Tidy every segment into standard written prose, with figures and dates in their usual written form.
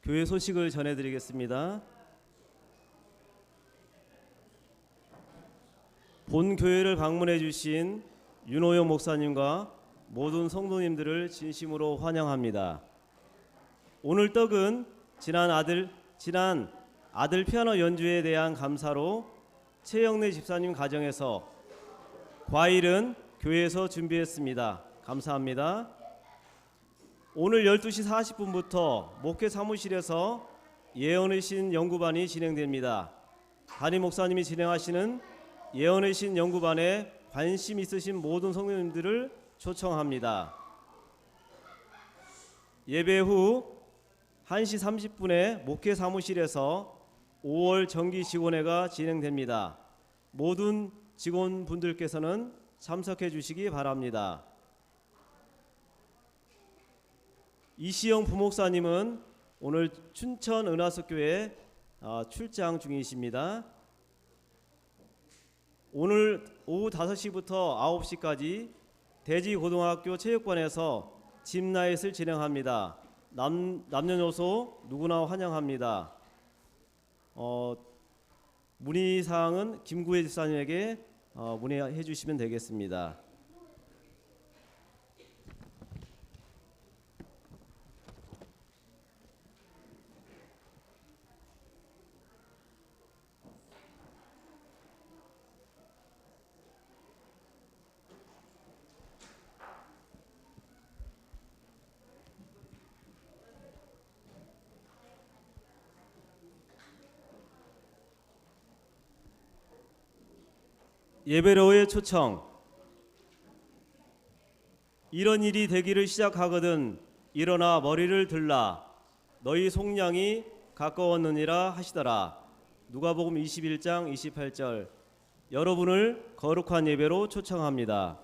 교회 소식을 전해드리겠습니다. 본 교회를 방문해 주신 윤호영 목사님과 모든 성도님들을 진심으로 환영합니다. 오늘 떡은 지난 아들 피아노 연주에 대한 감사로 최영래 집사님 가정에서, 과일은 교회에서 준비했습니다. 감사합니다. 오늘 12시 40분부터 목회 사무실에서 예언의 신 연구반이 진행됩니다. 담임 목사님이 진행하시는 예언의 신 연구반에 관심 있으신 모든 성도님들을 초청합니다. 예배 후 1시 30분에 목회 사무실에서 5월 정기 직원회가 진행됩니다. 모든 직원분들께서는 참석해 주시기 바랍니다. 이시영 부목사님은 오늘 춘천 은하석교회 출장 중이십니다. 오늘 오후 5시부터 9시까지 대지고등학교 체육관에서 집나잇을 진행합니다. 남녀노소 누구나 환영합니다. 문의사항은 김구혜 집사님에게 문의해 주시면 되겠습니다. 예배로의 초청. 이런 일이 되기를 시작하거든 일어나 머리를 들라. 너희 속량이 가까웠느니라 하시더라. 누가복음 21장 28절. 여러분을 거룩한 예배로 초청합니다.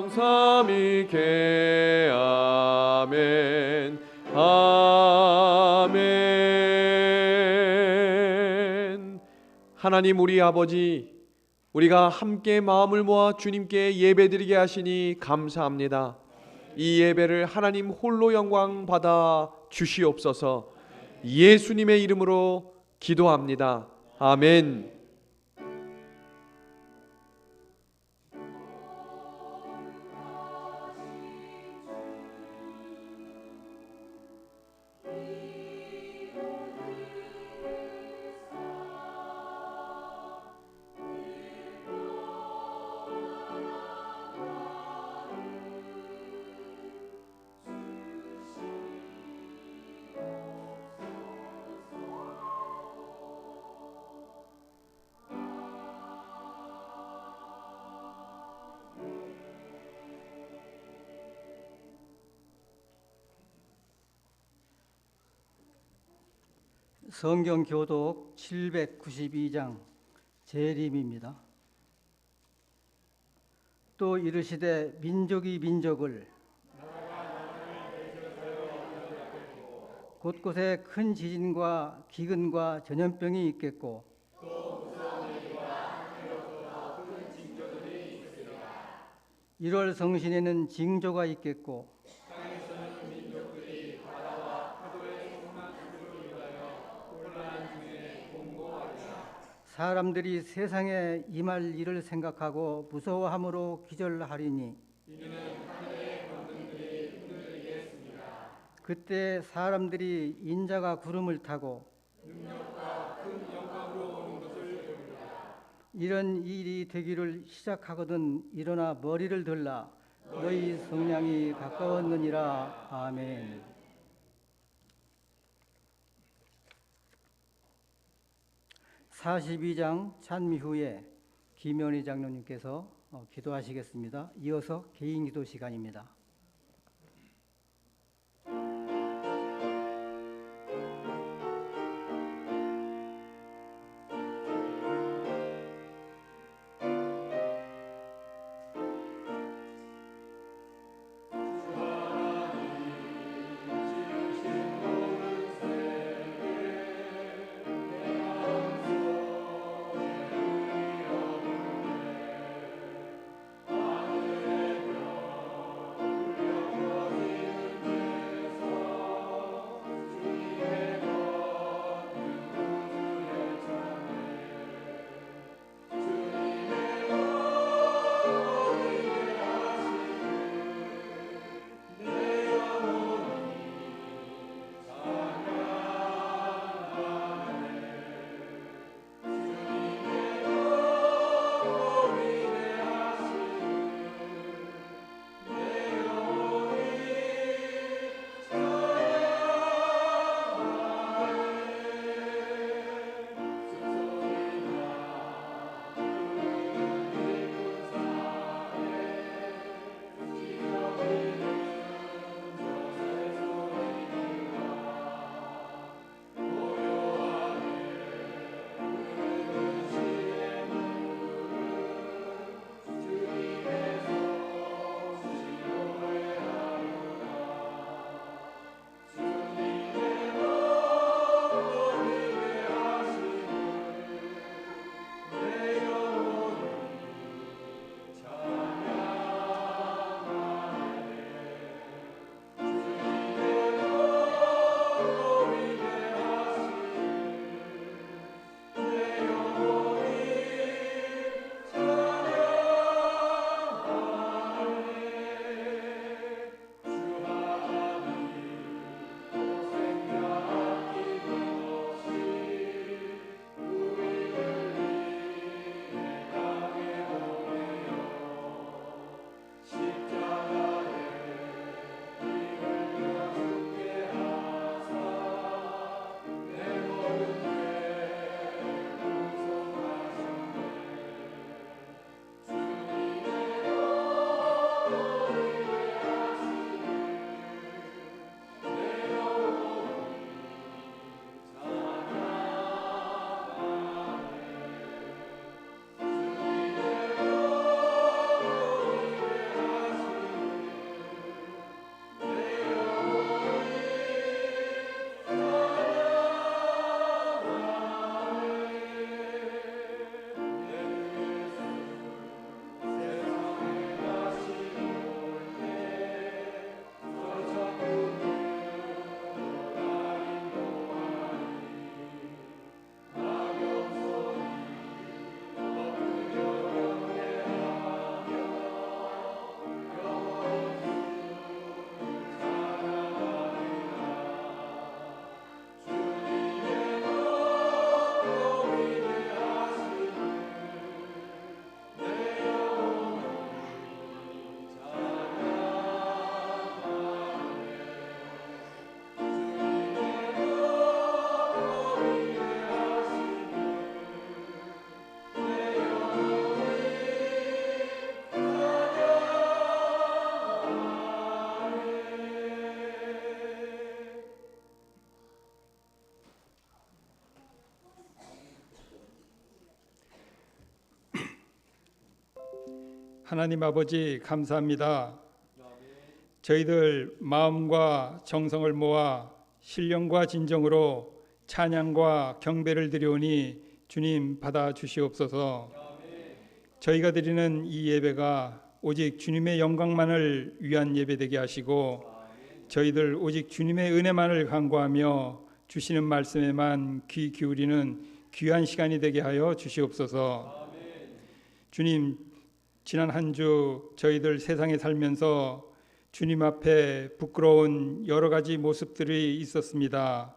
삼위께 아멘. 아멘. 하나님 우리 아버지, 우리가 함께 마음을 모아 주님께 예배드리게 하시니 감사합니다. 이 예배를 하나님 홀로 영광 받아 주시옵소서. 예수님의 이름으로 기도합니다. 아멘. 성경 교독 792장 재림입니다. 또 이르시되 민족이 민족을 곳곳에 큰 지진과 기근과 전염병이 있겠고 일 1월 성신에는 징조가 있겠고 사람들이 세상에 임할 일을 생각하고 무서워함으로 기절하리니 그때 사람들이 인자가 구름을 타고 이런 일이 되기를 시작하거든 일어나 머리를 들라 너희 성량이 가까웠느니라. 아멘. (42장) 찬미 후에 김현희 장로님께서 기도하시겠습니다. 이어서 개인 기도 시간입니다. 하나님 아버지 감사합니다. 저희들 마음과 정성을 모아 신령과 진정으로 찬양과 경배를 드리오니 주님 받아 주시옵소서. 저희가 드리는 이 예배가 오직 주님의 영광만을 위한 예배되게 하시고 저희들 오직 주님의 은혜만을 간구하며 주시는 말씀에만 귀 기울이는 귀한 시간이 되게 하여 주시옵소서. 주님, 지난 한 주 저희들 세상에 살면서 주님 앞에 부끄러운 여러 가지 모습들이 있었습니다.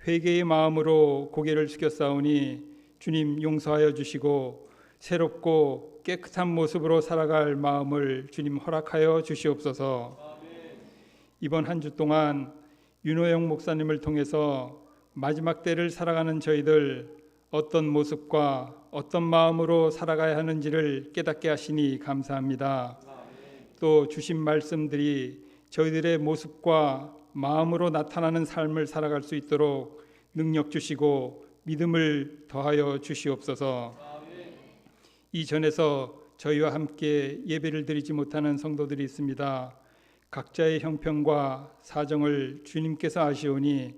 회개의 마음으로 고개를 숙였사오니 주님 용서하여 주시고 새롭고 깨끗한 모습으로 살아갈 마음을 주님 허락하여 주시옵소서. 이번 한 주 동안 윤호영 목사님을 통해서 마지막 때를 살아가는 저희들 어떤 모습과 어떤 마음으로 살아가야 하는지를 깨닫게 하시니 감사합니다. 또 주신 말씀들이 저희들의 모습과 마음으로 나타나는 삶을 살아갈 수 있도록 능력 주시고 믿음을 더하여 주시옵소서. 이전에서 저희와 함께 예배를 드리지 못하는 성도들이 있습니다. 각자의 형편과 사정을 주님께서 아시오니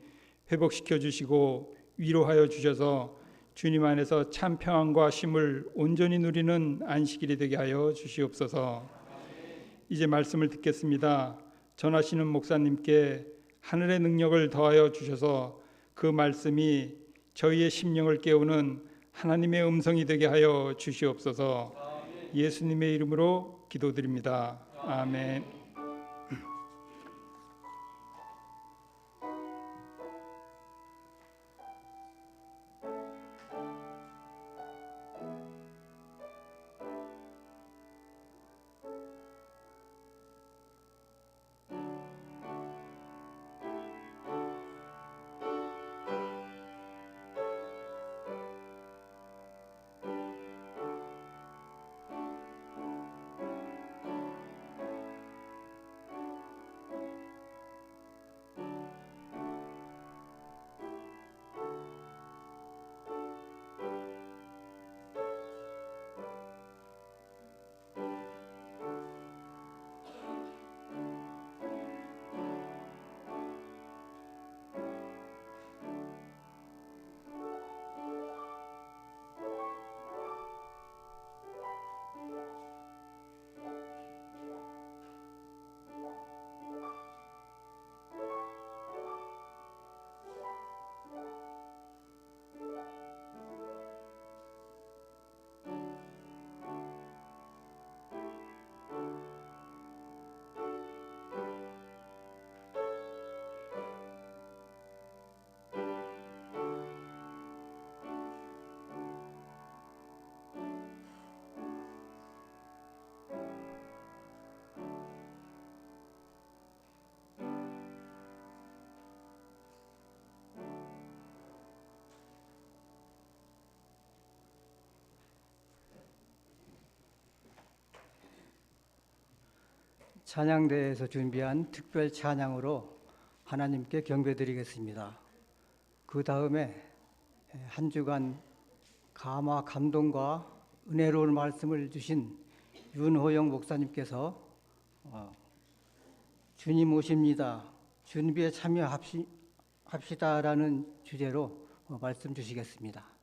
회복시켜 주시고 위로하여 주셔서 주님 안에서 참 평안과 쉼을 온전히 누리는 안식일이 되게 하여 주시옵소서. 이제 말씀을 듣겠습니다. 전하시는 목사님께 하늘의 능력을 더하여 주셔서 그 말씀이 저희의 심령을 깨우는 하나님의 음성이 되게 하여 주시옵소서. 예수님의 이름으로 기도드립니다. 아멘. 찬양대에서 준비한 특별 찬양으로 하나님께 경배드리겠습니다. 그 다음에 한 주간 감화 감동과 은혜로운 말씀을 주신 윤호영 목사님께서 주님 오십니다. 준비에 참여합시다라는 주제로 말씀 주시겠습니다.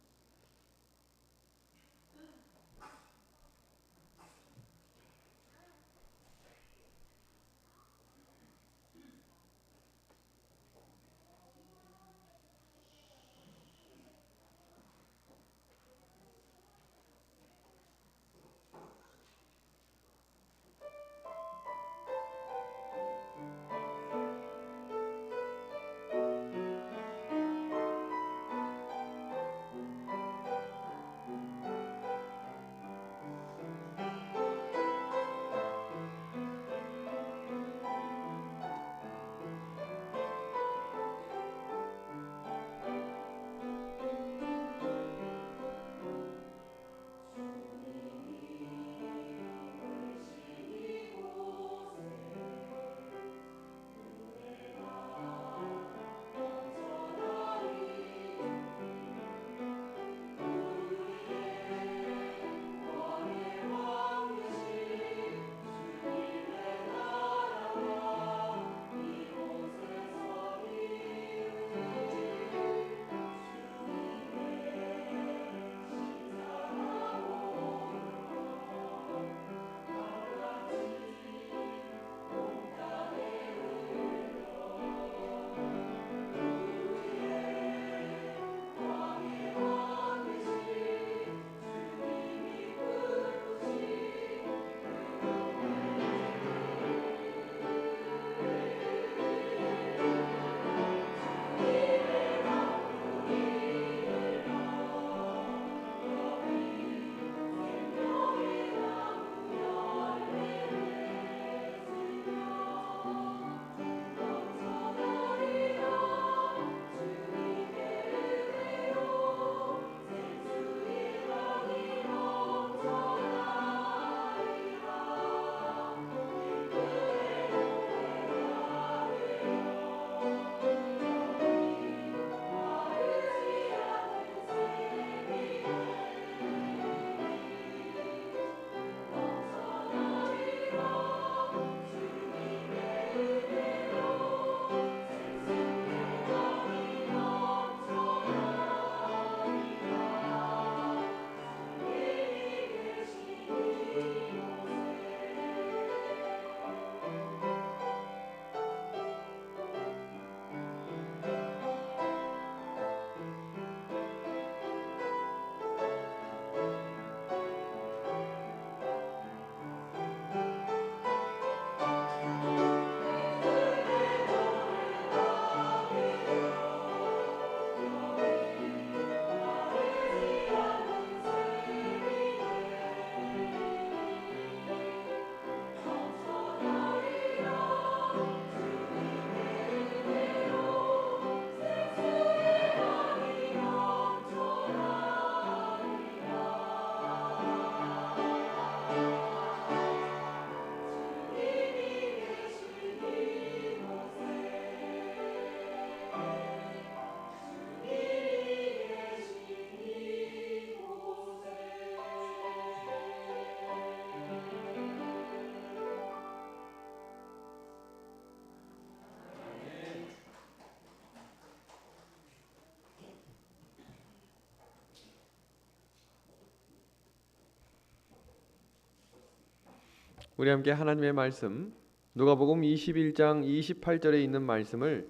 우리 함께 하나님의 말씀 누가복음 21장 28절에 있는 말씀을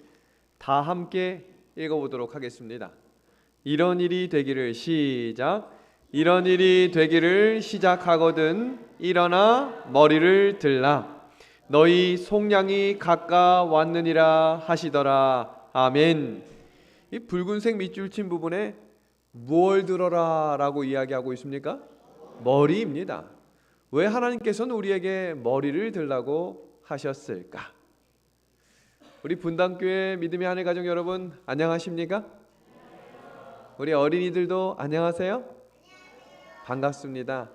다 함께 읽어보도록 하겠습니다. 이런 일이 되기를 시작. 이런 일이 되기를 시작하거든 일어나 머리를 들라. 너희 속량이 가까웠느니라 하시더라. 아멘. 이 붉은색 밑줄 친 부분에 무얼 들어라 라고 이야기하고 있습니까? 머리입니다. 왜 하나님께서는 우리에게 머리를 들라고 하셨을까? 우리 분당교회 믿음의 하늘 가족 여러분 안녕하십니까? 우리 어린이들도 안녕하세요? 반갑습니다.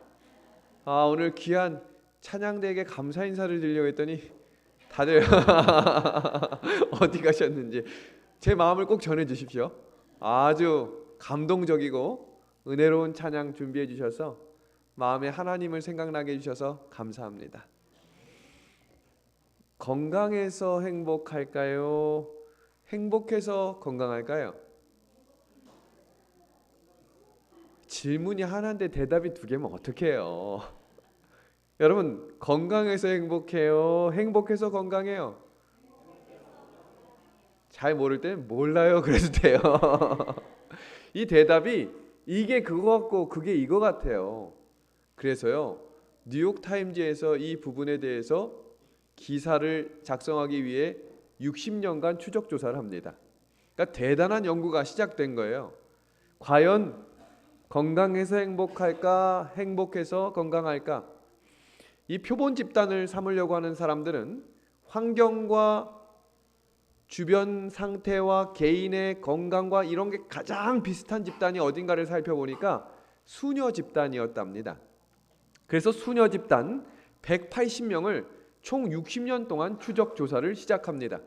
오늘 귀한 찬양대에게 감사 인사를 드리려고 했더니 다들 어디 가셨는지 제 마음을 꼭 전해 주십시오. 아주 감동적이고 은혜로운 찬양 준비해 주셔서 마음에 하나님을 생각나게 해주셔서 감사합니다. 건강해서 행복할까요? 행복해서 건강할까요? 질문이 하나인데 대답이 두 개면 어떡해요? 여러분 건강해서 행복해요? 행복해서 건강해요? 잘 모를 때는 몰라요 그래도 돼요. 이 대답이 이게 그거 같고 그게 이거 같아요. 그래서요 뉴욕타임즈에서 이 부분에 대해서 기사를 작성하기 위해 60년간 추적 조사를 합니다. 그러니까 대단한 연구가 시작된 거예요. 과연 건강해서 행복할까? 행복해서 건강할까? 이 표본 집단을 삼으려고 하는 사람들은 환경과 주변 상태와 개인의 건강과 이런 게 가장 비슷한 집단이 어딘가를 살펴보니까 수녀 집단이었답니다. 그래서 수녀 집단 180명을 총 60년 동안 추적 조사를 시작합니다.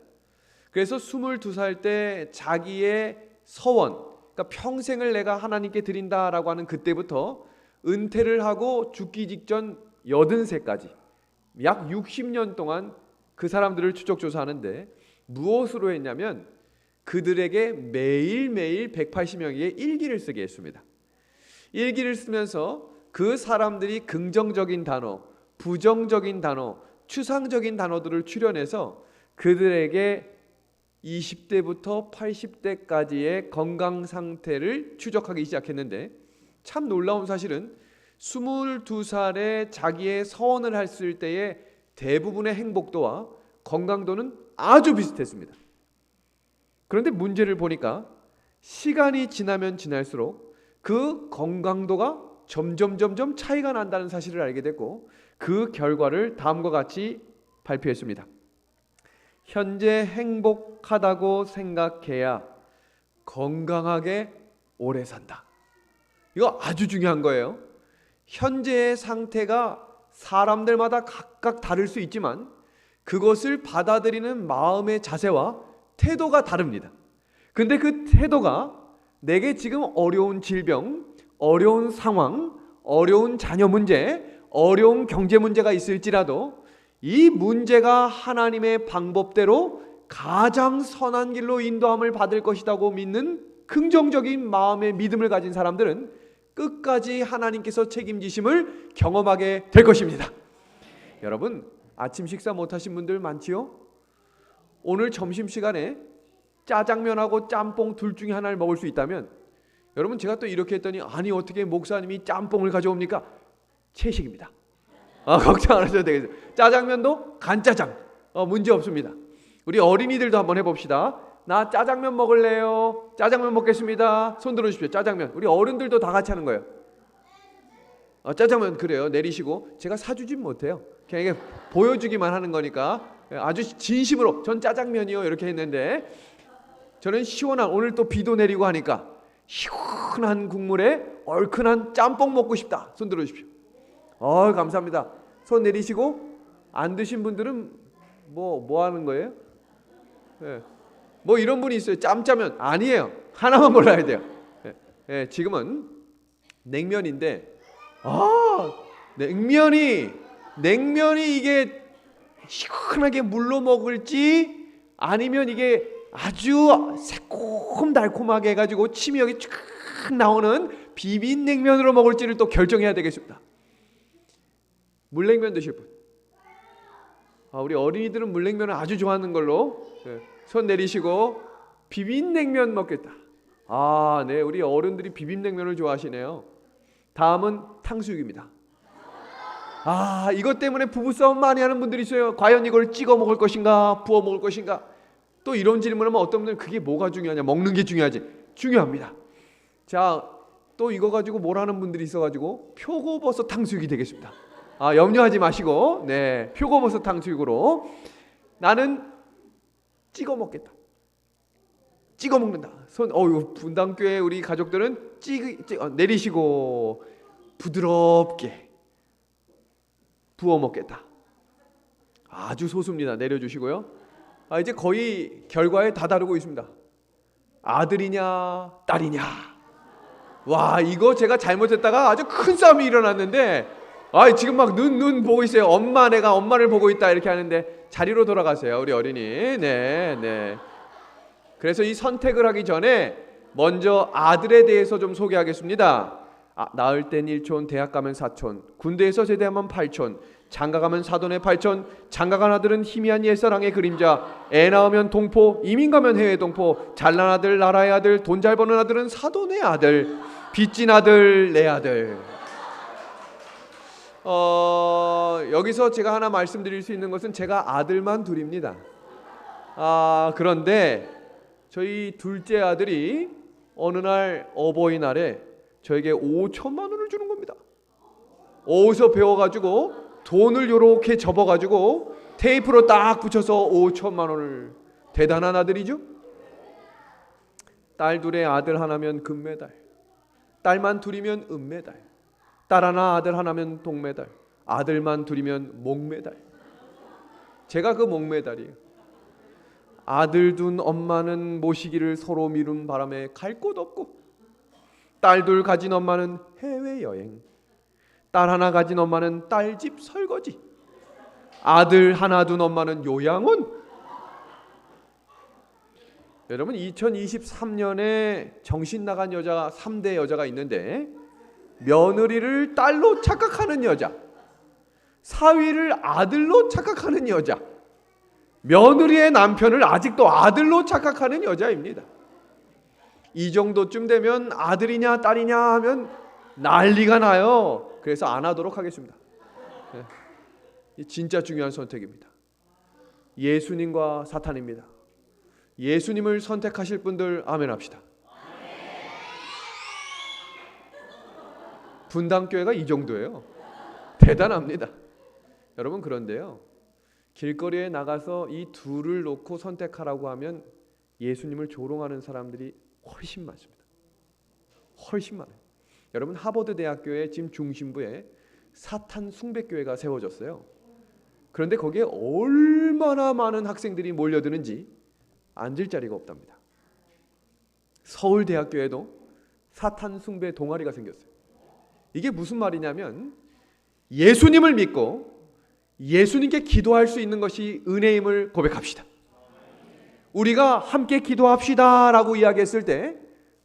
그래서 22살 때 자기의 서원, 그러니까 평생을 내가 하나님께 드린다라고 하는 그때부터 은퇴를 하고 죽기 직전 80세까지 약 60년 동안 그 사람들을 추적 조사하는데 무엇으로 했냐면 그들에게 매일매일 180명에게 일기를 쓰게 했습니다. 일기를 쓰면서 그 사람들이 긍정적인 단어, 부정적인 단어, 추상적인 단어들을 추려내서 그들에게 20대부터 80대까지의 건강 상태를 추적하기 시작했는데 참 놀라운 사실은 22살에 자기의 서원을 했을 때의 대부분의 행복도와 건강도는 아주 비슷했습니다. 그런데 문제를 보니까 시간이 지나면 지날수록 그 건강도가 점점 차이가 난다는 사실을 알게 됐고 그 결과를 다음과 같이 발표했습니다. 현재 행복하다고 생각해야 건강하게 오래 산다. 이거 아주 중요한 거예요. 현재의 상태가 사람들마다 각각 다를 수 있지만 그것을 받아들이는 마음의 자세와 태도가 다릅니다. 근데 그 태도가 내게 지금 어려운 질병, 어려운 상황, 어려운 자녀 문제, 어려운 경제 문제가 있을지라도 이 문제가 하나님의 방법대로 가장 선한 길로 인도함을 받을 것이라고 믿는 긍정적인 마음의 믿음을 가진 사람들은 끝까지 하나님께서 책임지심을 경험하게 될 것입니다. 여러분 아침 식사 못하신 분들 많지요? 오늘 점심시간에 짜장면하고 짬뽕 둘 중에 하나를 먹을 수 있다면 여러분 제가 또 이렇게 했더니 아니 어떻게 목사님이 짬뽕을 가져옵니까? 채식입니다. 걱정 안 하셔도 되겠어요. 짜장면도 간짜장 문제 없습니다. 우리 어린이들도 한번 해봅시다. 나 짜장면 먹을래요. 짜장면 먹겠습니다. 손 들어주십시오. 짜장면. 우리 어른들도 다 같이 하는 거예요. 짜장면 그래요. 내리시고 제가 사주진 못해요. 그냥 이게 보여주기만 하는 거니까 아주 진심으로 전 짜장면이요 이렇게 했는데 저는 시원한 오늘 또 비도 내리고 하니까 시원한 국물에 얼큰한 짬뽕 먹고 싶다. 손 들어주십시오. 감사합니다. 손 내리시고 안 드신 분들은 뭐 하는 거예요? 네. 뭐 이런 분이 있어요. 짬짜면 아니에요. 하나만 골라야 돼요. 지금은 냉면인데 냉면이 이게 시원하게 물로 먹을지 아니면 이게 아주 새콤달콤하게 해가지고 침이 여기 쫙 나오는 비빔냉면으로 먹을지를 또 결정해야 되겠습니다. 물냉면 드실 분? 우리 어린이들은 물냉면을 아주 좋아하는 걸로 손 내리시고 비빔냉면 먹겠다. 네, 우리 어른들이 비빔냉면을 좋아하시네요. 다음은 탕수육입니다. 이것 때문에 부부싸움 많이 하는 분들이 있어요. 과연 이걸 찍어 먹을 것인가 부어 먹을 것인가. 또 이런 질문하면 어떤 분들은 그게 뭐가 중요하냐, 먹는 게 중요하지. 중요합니다. 자, 또 이거 가지고 뭘 하는 분들이 있어가지고 표고버섯 탕수육이 되겠습니다. 염려하지 마시고, 네, 표고버섯 탕수육으로 나는 찍어 먹겠다. 찍어 먹는다. 분당교회 우리 가족들은 내리시고 부드럽게 부어 먹겠다. 아주 소수입니다. 내려주시고요. 이제 거의 결과에 다다르고 있습니다. 아들이냐 딸이냐. 와, 이거 제가 잘못했다가 아주 큰 싸움이 일어났는데 지금 막 눈 보고 있어요. 내가 엄마를 보고 있다 이렇게 하는데 자리로 돌아가세요, 우리 어린이. 네. 그래서 이 선택을 하기 전에 먼저 아들에 대해서 좀 소개하겠습니다. 낳을 땐 1촌, 대학 가면 4촌, 군대에서 제대하면 8촌, 장가 가면 사돈의 8촌, 장가 간 아들은 희미한 옛사랑의 그림자, 애 낳으면 동포, 이민 가면 해외 동포, 잘난 아들, 나라의 아들, 돈 잘 버는 아들은 사돈의 아들, 빚진 아들, 내 아들. 여기서 제가 하나 말씀드릴 수 있는 것은 제가 아들만 둘입니다. 그런데 저희 둘째 아들이 어느 날 어버이날에 저에게 5천만 원을 주는 겁니다. 어디서 배워가지고 돈을 요렇게 접어가지고 테이프로 딱 붙여서 5천만 원을. 대단한 아들이죠. 딸 둘에 아들 하나면 금메달, 딸만 둘이면 은메달, 딸 하나 아들 하나면 동메달, 아들만 둘이면 목메달. 제가 그 목메달이에요. 아들 둔 엄마는 모시기를 서로 미룬 바람에 갈 곳 없고, 딸 둘 가진 엄마는 해외여행, 딸 하나 가진 엄마는 딸집 설거지, 아들 하나 둔 엄마는 요양원. 여러분, 2023년에 정신 나간 여자 3대 여자가 있는데, 며느리를 딸로 착각하는 여자, 사위를 아들로 착각하는 여자, 며느리의 남편을 아직도 아들로 착각하는 여자입니다. 이 정도쯤 되면 아들이냐 딸이냐 하면 난리가 나요. 그래서 안 하도록 하겠습니다. 진짜 중요한 선택입니다. 예수님과 사탄입니다. 예수님을 선택하실 분들 아멘 합시다. 분당교회가 이 정도예요. 대단합니다. 여러분, 그런데요, 길거리에 나가서 이 둘을 놓고 선택하라고 하면 예수님을 조롱하는 사람들이 훨씬 많습니다. 훨씬 많아요. 여러분, 하버드 대학교의 지금 중심부에 사탄 숭배교회가 세워졌어요. 그런데 거기에 얼마나 많은 학생들이 몰려드는지 앉을 자리가 없답니다. 서울대학교에도 사탄 숭배 동아리가 생겼어요. 이게 무슨 말이냐면, 예수님을 믿고 예수님께 기도할 수 있는 것이 은혜임을 고백합시다. 우리가 함께 기도합시다 라고 이야기했을 때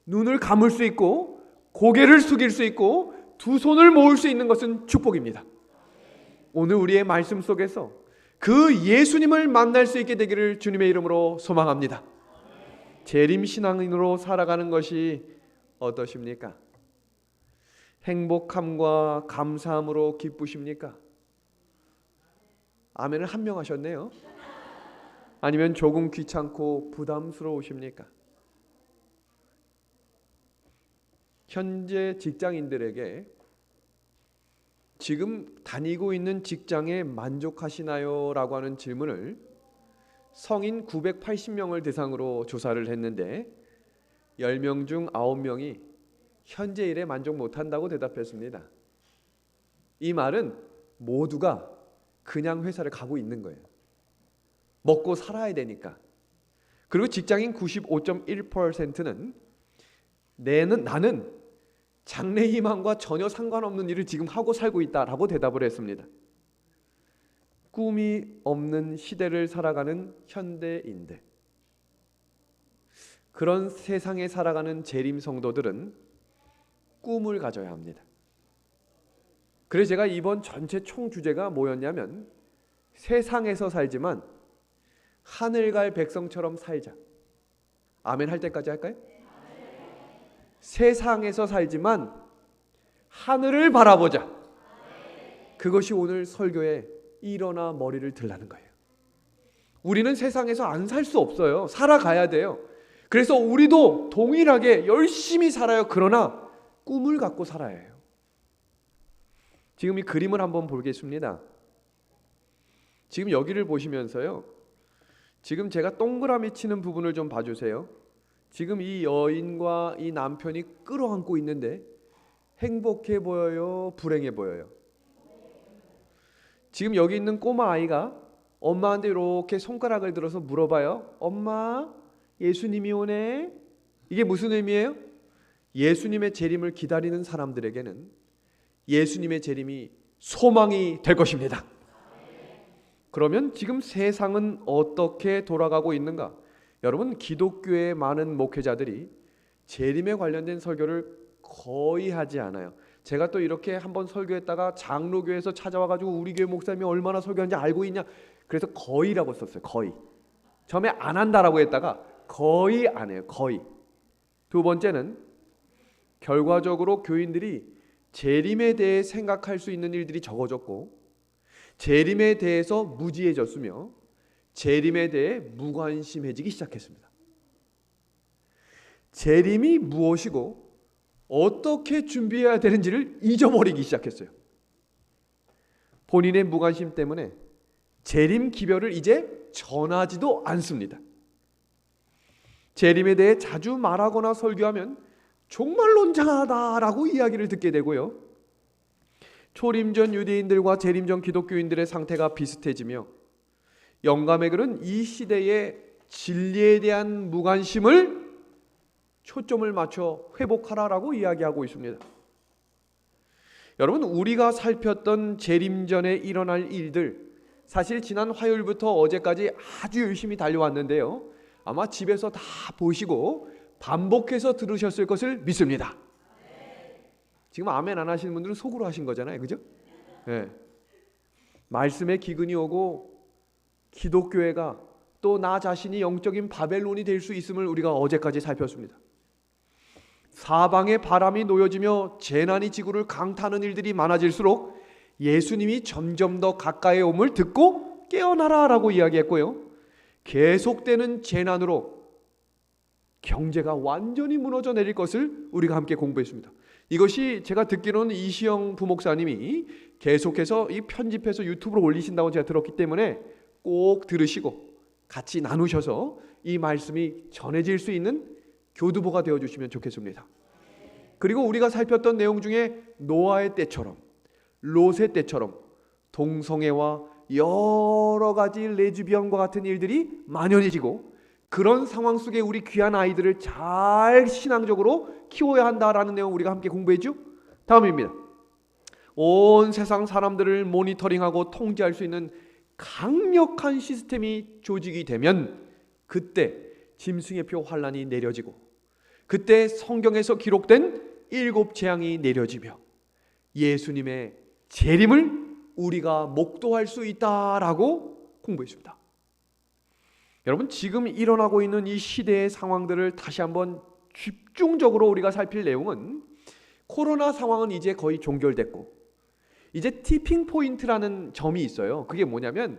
눈을 감을 수 있고 고개를 숙일 수 있고 두 손을 모을 수 있는 것은 축복입니다. 오늘 우리의 말씀 속에서 그 예수님을 만날 수 있게 되기를 주님의 이름으로 소망합니다. 재림신앙인으로 살아가는 것이 어떠십니까? 행복함과 감사함으로 기쁘십니까? 아멘을 한 명 하셨네요. 아니면 조금 귀찮고 부담스러우십니까? 현재 직장인들에게 지금 다니고 있는 직장에 만족하시나요? 라고 하는 질문을 성인 980명을 대상으로 조사를 했는데 10명 중 9명이 현재 일에 만족 못한다고 대답했습니다. 이 말은 모두가 그냥 회사를 가고 있는 거예요. 먹고 살아야 되니까. 그리고 직장인 95.1%는 나는 장래희망과 전혀 상관없는 일을 지금 하고 살고 있다라고 대답을 했습니다. 꿈이 없는 시대를 살아가는 현대인들, 그런 세상에 살아가는 재림 성도들은 꿈을 가져야 합니다. 그래서 제가 이번 전체 총 주제가 뭐였냐면 세상에서 살지만 하늘 갈 백성처럼 살자. 아멘 할 때까지 할까요? 세상에서 살지만 하늘을 바라보자. 그것이 오늘 설교의 일어나 머리를 들라는 거예요. 우리는 세상에서 안 살 수 없어요. 살아가야 돼요. 그래서 우리도 동일하게 열심히 살아요. 그러나 꿈을 갖고 살아야 해요. 지금 이 그림을 한번 보겠습니다. 지금 여기를 보시면서요, 지금 제가 동그라미 치는 부분을 좀 봐주세요. 지금 이 여인과 이 남편이 끌어안고 있는데 행복해 보여요? 불행해 보여요? 지금 여기 있는 꼬마 아이가 엄마한테 이렇게 손가락을 들어서 물어봐요. 엄마, 예수님이 오네. 이게 무슨 의미예요? 예수님의 재림을 기다리는 사람들에게는 예수님의 재림이 소망이 될 것입니다. 그러면 지금 세상은 어떻게 돌아가고 있는가? 여러분, 기독교의 많은 목회자들이 재림에 관련된 설교를 거의 하지 않아요. 제가 또 이렇게 한번 설교했다가 장로교에서 찾아와가지고 우리 교회 목사님이 얼마나 설교하는지 알고 있냐, 그래서 거의라고 썼어요. 거의. 처음에 안 한다라고 했다가 거의 안 해요. 거의. 두 번째는 결과적으로 교인들이 재림에 대해 생각할 수 있는 일들이 적어졌고, 재림에 대해서 무지해졌으며 재림에 대해 무관심해지기 시작했습니다. 재림이 무엇이고 어떻게 준비해야 되는지를 잊어버리기 시작했어요. 본인의 무관심 때문에 재림 기별을 이제 전하지도 않습니다. 재림에 대해 자주 말하거나 설교하면 종말론자다라고 이야기를 듣게 되고요. 초림 전 유대인들과 재림 전 기독교인들의 상태가 비슷해지며 영감의 글은 이 시대의 진리에 대한 무관심을 초점을 맞춰 회복하라라고 이야기하고 있습니다. 여러분, 우리가 살폈던 재림 전에 일어날 일들, 사실 지난 화요일부터 어제까지 아주 열심히 달려왔는데요, 아마 집에서 다 보시고 반복해서 들으셨을 것을 믿습니다. 지금 아멘 안 하시는 분들은 속으로 하신 거잖아요, 그죠? 네. 말씀에 기근이 오고 기독교회가 또 나 자신이 영적인 바벨론이 될 수 있음을 우리가 어제까지 살폈습니다. 사방에 바람이 놓여지며 재난이 지구를 강타하는 일들이 많아질수록 예수님이 점점 더 가까이 옴을 듣고 깨어나라라고 이야기했고요, 계속되는 재난으로 경제가 완전히 무너져 내릴 것을 우리가 함께 공부했습니다. 이것이 제가 듣기로는 이시영 부목사님이 계속해서 이 편집해서 유튜브로 올리신다고 제가 들었기 때문에 꼭 들으시고 같이 나누셔서 이 말씀이 전해질 수 있는 교두보가 되어주시면 좋겠습니다. 그리고 우리가 살폈던 내용 중에 노아의 때처럼, 롯의 때처럼 동성애와 여러 가지 레즈비언과 같은 일들이 만연해지고, 그런 상황 속에 우리 귀한 아이들을 잘 신앙적으로 키워야 한다라는 내용 우리가 함께 공부했죠. 다음입니다. 온 세상 사람들을 모니터링하고 통제할 수 있는 강력한 시스템이 조직이 되면 그때 짐승의 표 환란이 내려지고, 그때 성경에서 기록된 7 재앙이 내려지며 예수님의 재림을 우리가 목도할 수 있다라고 공부했습니다. 여러분, 지금 일어나고 있는 이 시대의 상황들을 다시 한번 집중적으로 우리가 살필 내용은, 코로나 상황은 이제 거의 종결됐고 이제 티핑 포인트라는 점이 있어요. 그게 뭐냐면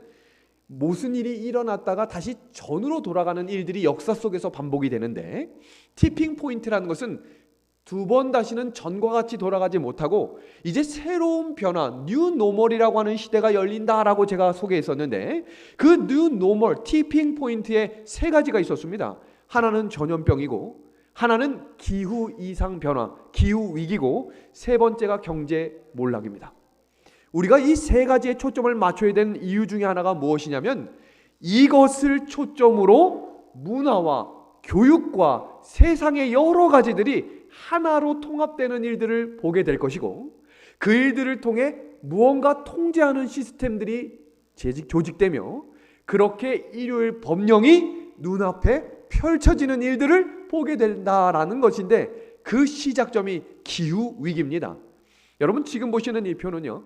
무슨 일이 일어났다가 다시 전으로 돌아가는 일들이 역사 속에서 반복이 되는데, 티핑 포인트라는 것은 두 번 다시는 전과 같이 돌아가지 못하고 이제 새로운 변화, 뉴 노멀이라고 하는 시대가 열린다라고 제가 소개했었는데, 그 뉴 노멀 티핑 포인트에 3가지가 있었습니다. 하나는 전염병이고, 하나는 기후 이상 변화, 기후 위기고, 3번째가 경제 몰락입니다. 우리가 이 3가지의 초점을 맞춰야 되는 이유 중에 하나가 무엇이냐면, 이것을 초점으로 문화와 교육과 세상의 여러 가지들이 하나로 통합되는 일들을 보게 될 것이고, 그 일들을 통해 무언가 통제하는 시스템들이 조직되며, 그렇게 일요일 법령이 눈앞에 펼쳐지는 일들을 보게 된다라는 것인데, 그 시작점이 기후 위기입니다. 여러분, 지금 보시는 이 표는요,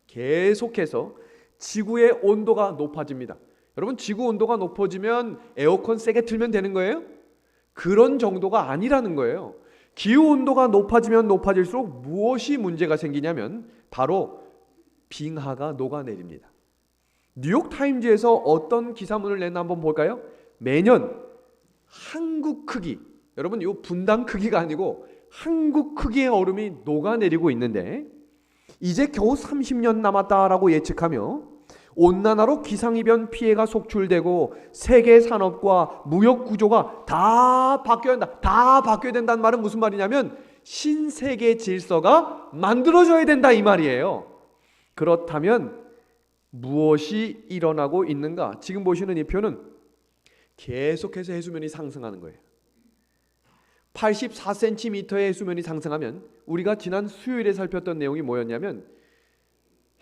계속해서 지구의 온도가 높아집니다. 여러분, 지구 온도가 높아지면 에어컨 세게 틀면 되는 거예요? 그런 정도가 아니라는 거예요. 기후 온도가 높아지면 높아질수록 무엇이 문제가 생기냐면 바로 빙하가 녹아내립니다. 뉴욕타임즈에서 어떤 기사문을 냈나 한번 볼까요? 매년 한국 크기, 여러분 이 분당 크기가 아니고 한국 크기의 얼음이 녹아내리고 있는데 이제 겨우 30년 남았다라고 예측하며 온난화로 기상이변 피해가 속출되고 세계 산업과 무역 구조가 다 바뀌어야 된다. 다 바뀌어야 된다는 말은 무슨 말이냐면 신세계 질서가 만들어져야 된다 이 말이에요. 그렇다면 무엇이 일어나고 있는가? 지금 보시는 이 표는 계속해서 해수면이 상승하는 거예요. 84cm의 해수면이 상승하면 우리가 지난 수요일에 살폈던 내용이 뭐였냐면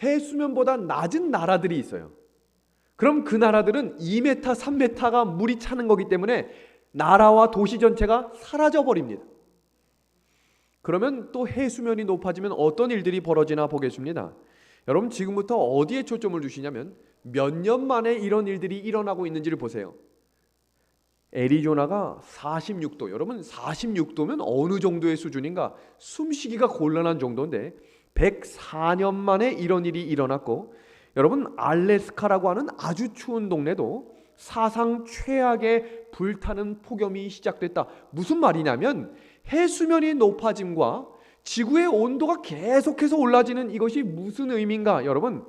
해수면보다 낮은 나라들이 있어요. 그럼 그 나라들은 2m, 3m가 물이 차는 거기 때문에 나라와 도시 전체가 사라져 버립니다. 그러면 또 해수면이 높아지면 어떤 일들이 벌어지나 보겠습니다. 여러분, 지금부터 어디에 초점을 두시냐면 몇 년 만에 이런 일들이 일어나고 있는지를 보세요. 애리조나가 46도, 여러분 46도면 어느 정도의 수준인가? 숨쉬기가 곤란한 정도인데 104년 만에 이런 일이 일어났고, 여러분 알래스카라고 하는 아주 추운 동네도 사상 최악의 불타는 폭염이 시작됐다. 무슨 말이냐면 해수면이 높아짐과 지구의 온도가 계속해서 올라지는 이것이 무슨 의미인가? 여러분,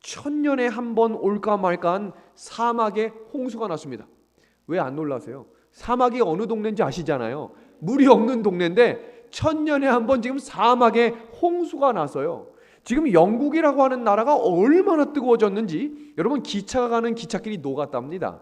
1000년에 한 번 올까 말까한 사막에 홍수가 났습니다. 왜 안 놀라세요? 사막이 어느 동네인지 아시잖아요. 물이 없는 동네인데 1000년에 한 번 지금 사막에 홍수가 났어요. 지금 영국이라고 하는 나라가 얼마나 뜨거워졌는지 여러분 기차가 가는 기찻길이 녹았답니다.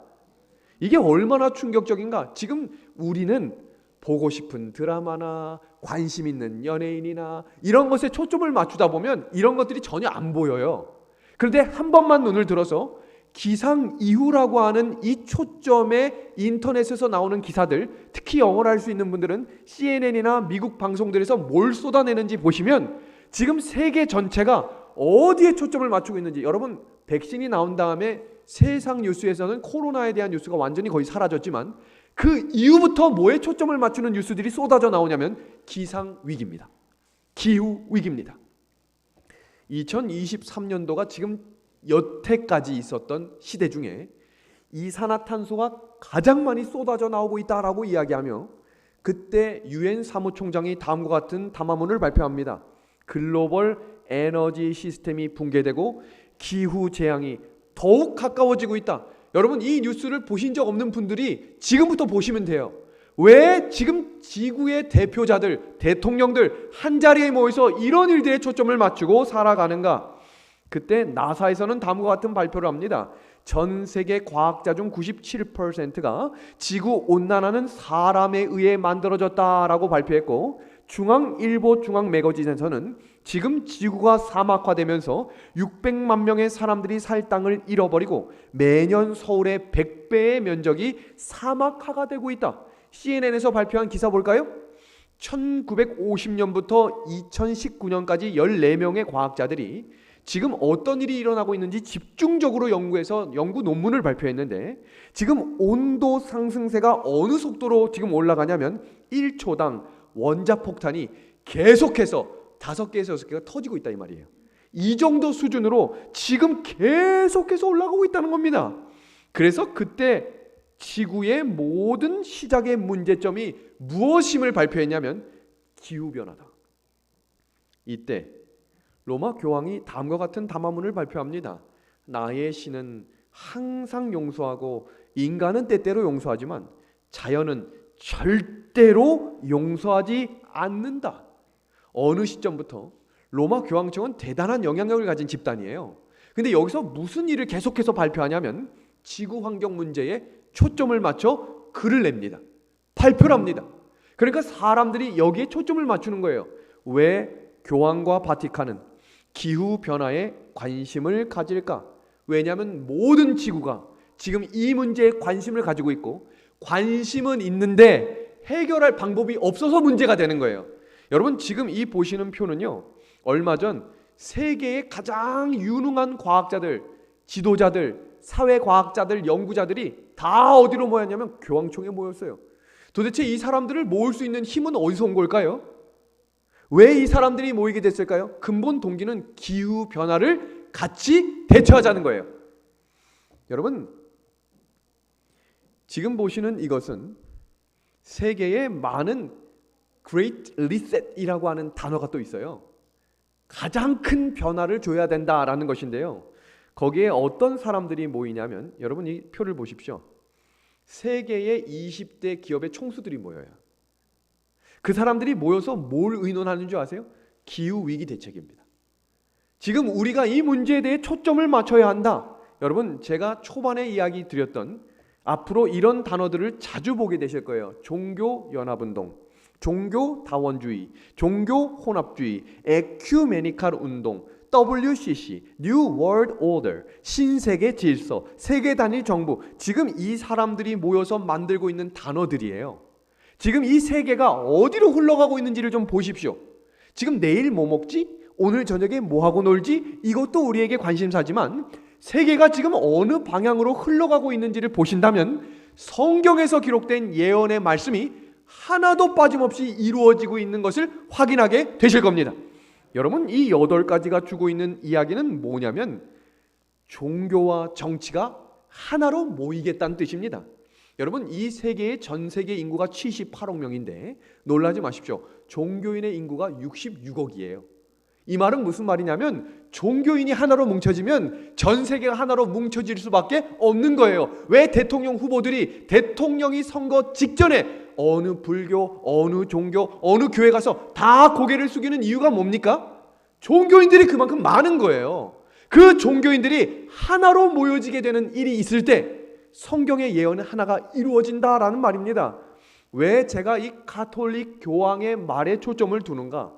이게 얼마나 충격적인가? 지금 우리는 보고 싶은 드라마나 관심 있는 연예인이나 이런 것에 초점을 맞추다 보면 이런 것들이 전혀 안 보여요. 그런데 한 번만 눈을 들어서 기상 이후라고 하는 이 초점에 인터넷에서 나오는 기사들, 특히 영어를 할 수 있는 분들은 CNN이나 미국 방송들에서 뭘 쏟아내는지 보시면 지금 세계 전체가 어디에 초점을 맞추고 있는지, 여러분 백신이 나온 다음에 세상 뉴스에서는 코로나에 대한 뉴스가 완전히 거의 사라졌지만 그 이후부터 뭐에 초점을 맞추는 뉴스들이 쏟아져 나오냐면 기상 위기입니다. 기후 위기입니다. 2023년도가 지금 여태까지 있었던 시대 중에 이산화탄소가 가장 많이 쏟아져 나오고 있다라고 이야기하며 그때 유엔 사무총장이 다음과 같은 담화문을 발표합니다. 글로벌 에너지 시스템이 붕괴되고 기후 재앙이 더욱 가까워지고 있다. 여러분, 이 뉴스를 보신 적 없는 분들이 지금부터 보시면 돼요. 왜 지금 지구의 대표자들, 대통령들 한자리에 모여서 이런 일들에 초점을 맞추고 살아가는가? 그때 나사에서는 다음과 같은 발표를 합니다. 전 세계 과학자 중 97%가 지구 온난화는 사람에 의해 만들어졌다라고 발표했고, 중앙일보 중앙 매거진에서는 지금 지구가 사막화되면서 600만 명의 사람들이 살 땅을 잃어버리고 매년 서울의 100배의 면적이 사막화가 되고 있다. CNN에서 발표한 기사 볼까요? 1950년부터 2019년까지 14명의 과학자들이 지금 어떤 일이 일어나고 있는지 집중적으로 연구해서 연구 논문을 발표했는데, 지금 온도 상승세가 어느 속도로 지금 올라가냐면 1초당 원자폭탄이 계속해서 5개에서 6개가 터지고 있다 이 말이에요. 이 정도 수준으로 지금 계속해서 올라가고 있다는 겁니다. 그래서 그때 지구의 모든 시작의 문제점이 무엇임을 발표했냐면 기후변화다. 이때 로마 교황이 다음과 같은 담화문을 발표합니다. 나의 신은 항상 용서하고 인간은 때때로 용서하지만 자연은 절대로 용서하지 않는다. 어느 시점부터 로마 교황청은 대단한 영향력을 가진 집단이에요. 근데 여기서 무슨 일을 계속해서 발표하냐면 지구 환경 문제에 초점을 맞춰 글을 냅니다. 발표를 합니다. 그러니까 사람들이 여기에 초점을 맞추는 거예요. 왜 교황과 바티칸은 기후 변화에 관심을 가질까? 왜냐하면 모든 지구가 지금 이 문제에 관심을 가지고 있고, 관심은 있는데 해결할 방법이 없어서 문제가 되는 거예요. 여러분, 지금 이 보시는 표는요, 얼마 전 세계의 가장 유능한 과학자들, 지도자들, 사회과학자들, 연구자들이 다 어디로 모였냐면 교황청에 모였어요. 도대체 이 사람들을 모을 수 있는 힘은 어디서 온 걸까요? 왜 이 사람들이 모이게 됐을까요? 근본 동기는 기후 변화를 같이 대처하자는 거예요. 여러분, 지금 보시는 이것은 세계에 많은 Great Reset이라고 하는 단어가 또 있어요. 가장 큰 변화를 줘야 된다라는 것인데요. 거기에 어떤 사람들이 모이냐면, 여러분 이 표를 보십시오. 세계의 20대 기업의 총수들이 모여요. 그 사람들이 모여서 뭘 의논하는 줄 아세요? 기후위기 대책입니다. 지금 우리가 이 문제에 대해 초점을 맞춰야 한다. 여러분, 제가 초반에 이야기 드렸던 앞으로 이런 단어들을 자주 보게 되실 거예요. 종교연합운동, 종교다원주의, 종교혼합주의, 에큐메니칼 운동, WCC, New World Order, 신세계 질서, 세계 단일 정부. 지금 이 사람들이 모여서 만들고 있는 단어들이에요. 지금 이 세계가 어디로 흘러가고 있는지를 좀 보십시오. 지금 내일 뭐 먹지? 오늘 저녁에 뭐 하고 놀지? 이것도 우리에게 관심사지만 세계가 지금 어느 방향으로 흘러가고 있는지를 보신다면 성경에서 기록된 예언의 말씀이 하나도 빠짐없이 이루어지고 있는 것을 확인하게 되실 겁니다. 여러분, 이 8가지가 주고 있는 이야기는 뭐냐면 종교와 정치가 하나로 모이겠다는 뜻입니다. 여러분, 이 세계의 전 세계 인구가 78억 명인데 놀라지 마십시오. 종교인의 인구가 66억이에요. 이 말은 무슨 말이냐면 종교인이 하나로 뭉쳐지면 전 세계가 하나로 뭉쳐질 수밖에 없는 거예요. 왜 대통령 후보들이 대통령이 선거 직전에 어느 불교, 어느 종교, 어느 교회 가서 다 고개를 숙이는 이유가 뭡니까? 종교인들이 그만큼 많은 거예요. 그 종교인들이 하나로 모여지게 되는 일이 있을 때 성경의 예언은 하나가 이루어진다라는 말입니다. 왜 제가 이 가톨릭 교황의 말에 초점을 두는가?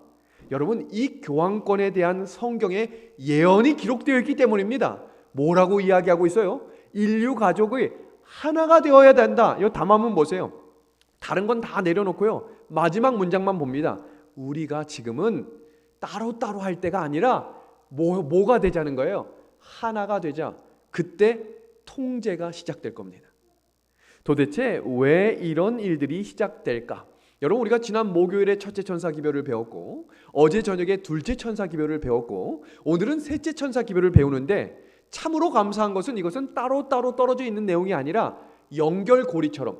여러분, 이 교황권에 대한 성경의 예언이 기록되어 있기 때문입니다. 뭐라고 이야기하고 있어요? 인류 가족이 하나가 되어야 된다. 이 담화문 보세요. 다른 건 다 내려놓고요. 마지막 문장만 봅니다. 우리가 지금은 따로따로 할 때가 아니라 뭐가 되자는 거예요? 하나가 되자. 그때 통제가 시작될 겁니다. 도대체 왜 이런 일들이 시작될까? 여러분, 우리가 지난 목요일에 첫째 천사 기별을 배웠고 어제 저녁에 둘째 천사 기별을 배웠고 오늘은 셋째 천사 기별을 배우는데 참으로 감사한 것은 이것은 따로따로 떨어져 있는 내용이 아니라 연결고리처럼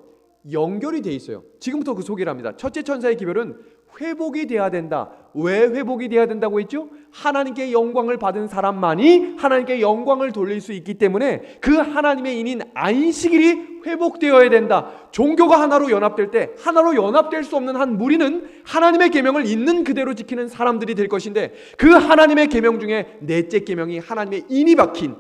연결이 돼 있어요. 지금부터 그 소개를 합니다. 첫째 천사의 기별은 회복이 돼야 된다. 왜 회복이 돼야 된다고 했죠? 하나님께 영광을 받은 사람만이 하나님께 영광을 돌릴 수 있기 때문에 그 하나님의 인인 안식일이 회복되어야 된다. 종교가 하나로 연합될 때 하나로 연합될 수 없는 한 무리는 하나님의 계명을 있는 그대로 지키는 사람들이 될 것인데 그 하나님의 계명 중에 넷째 계명이 하나님의 인이 박힌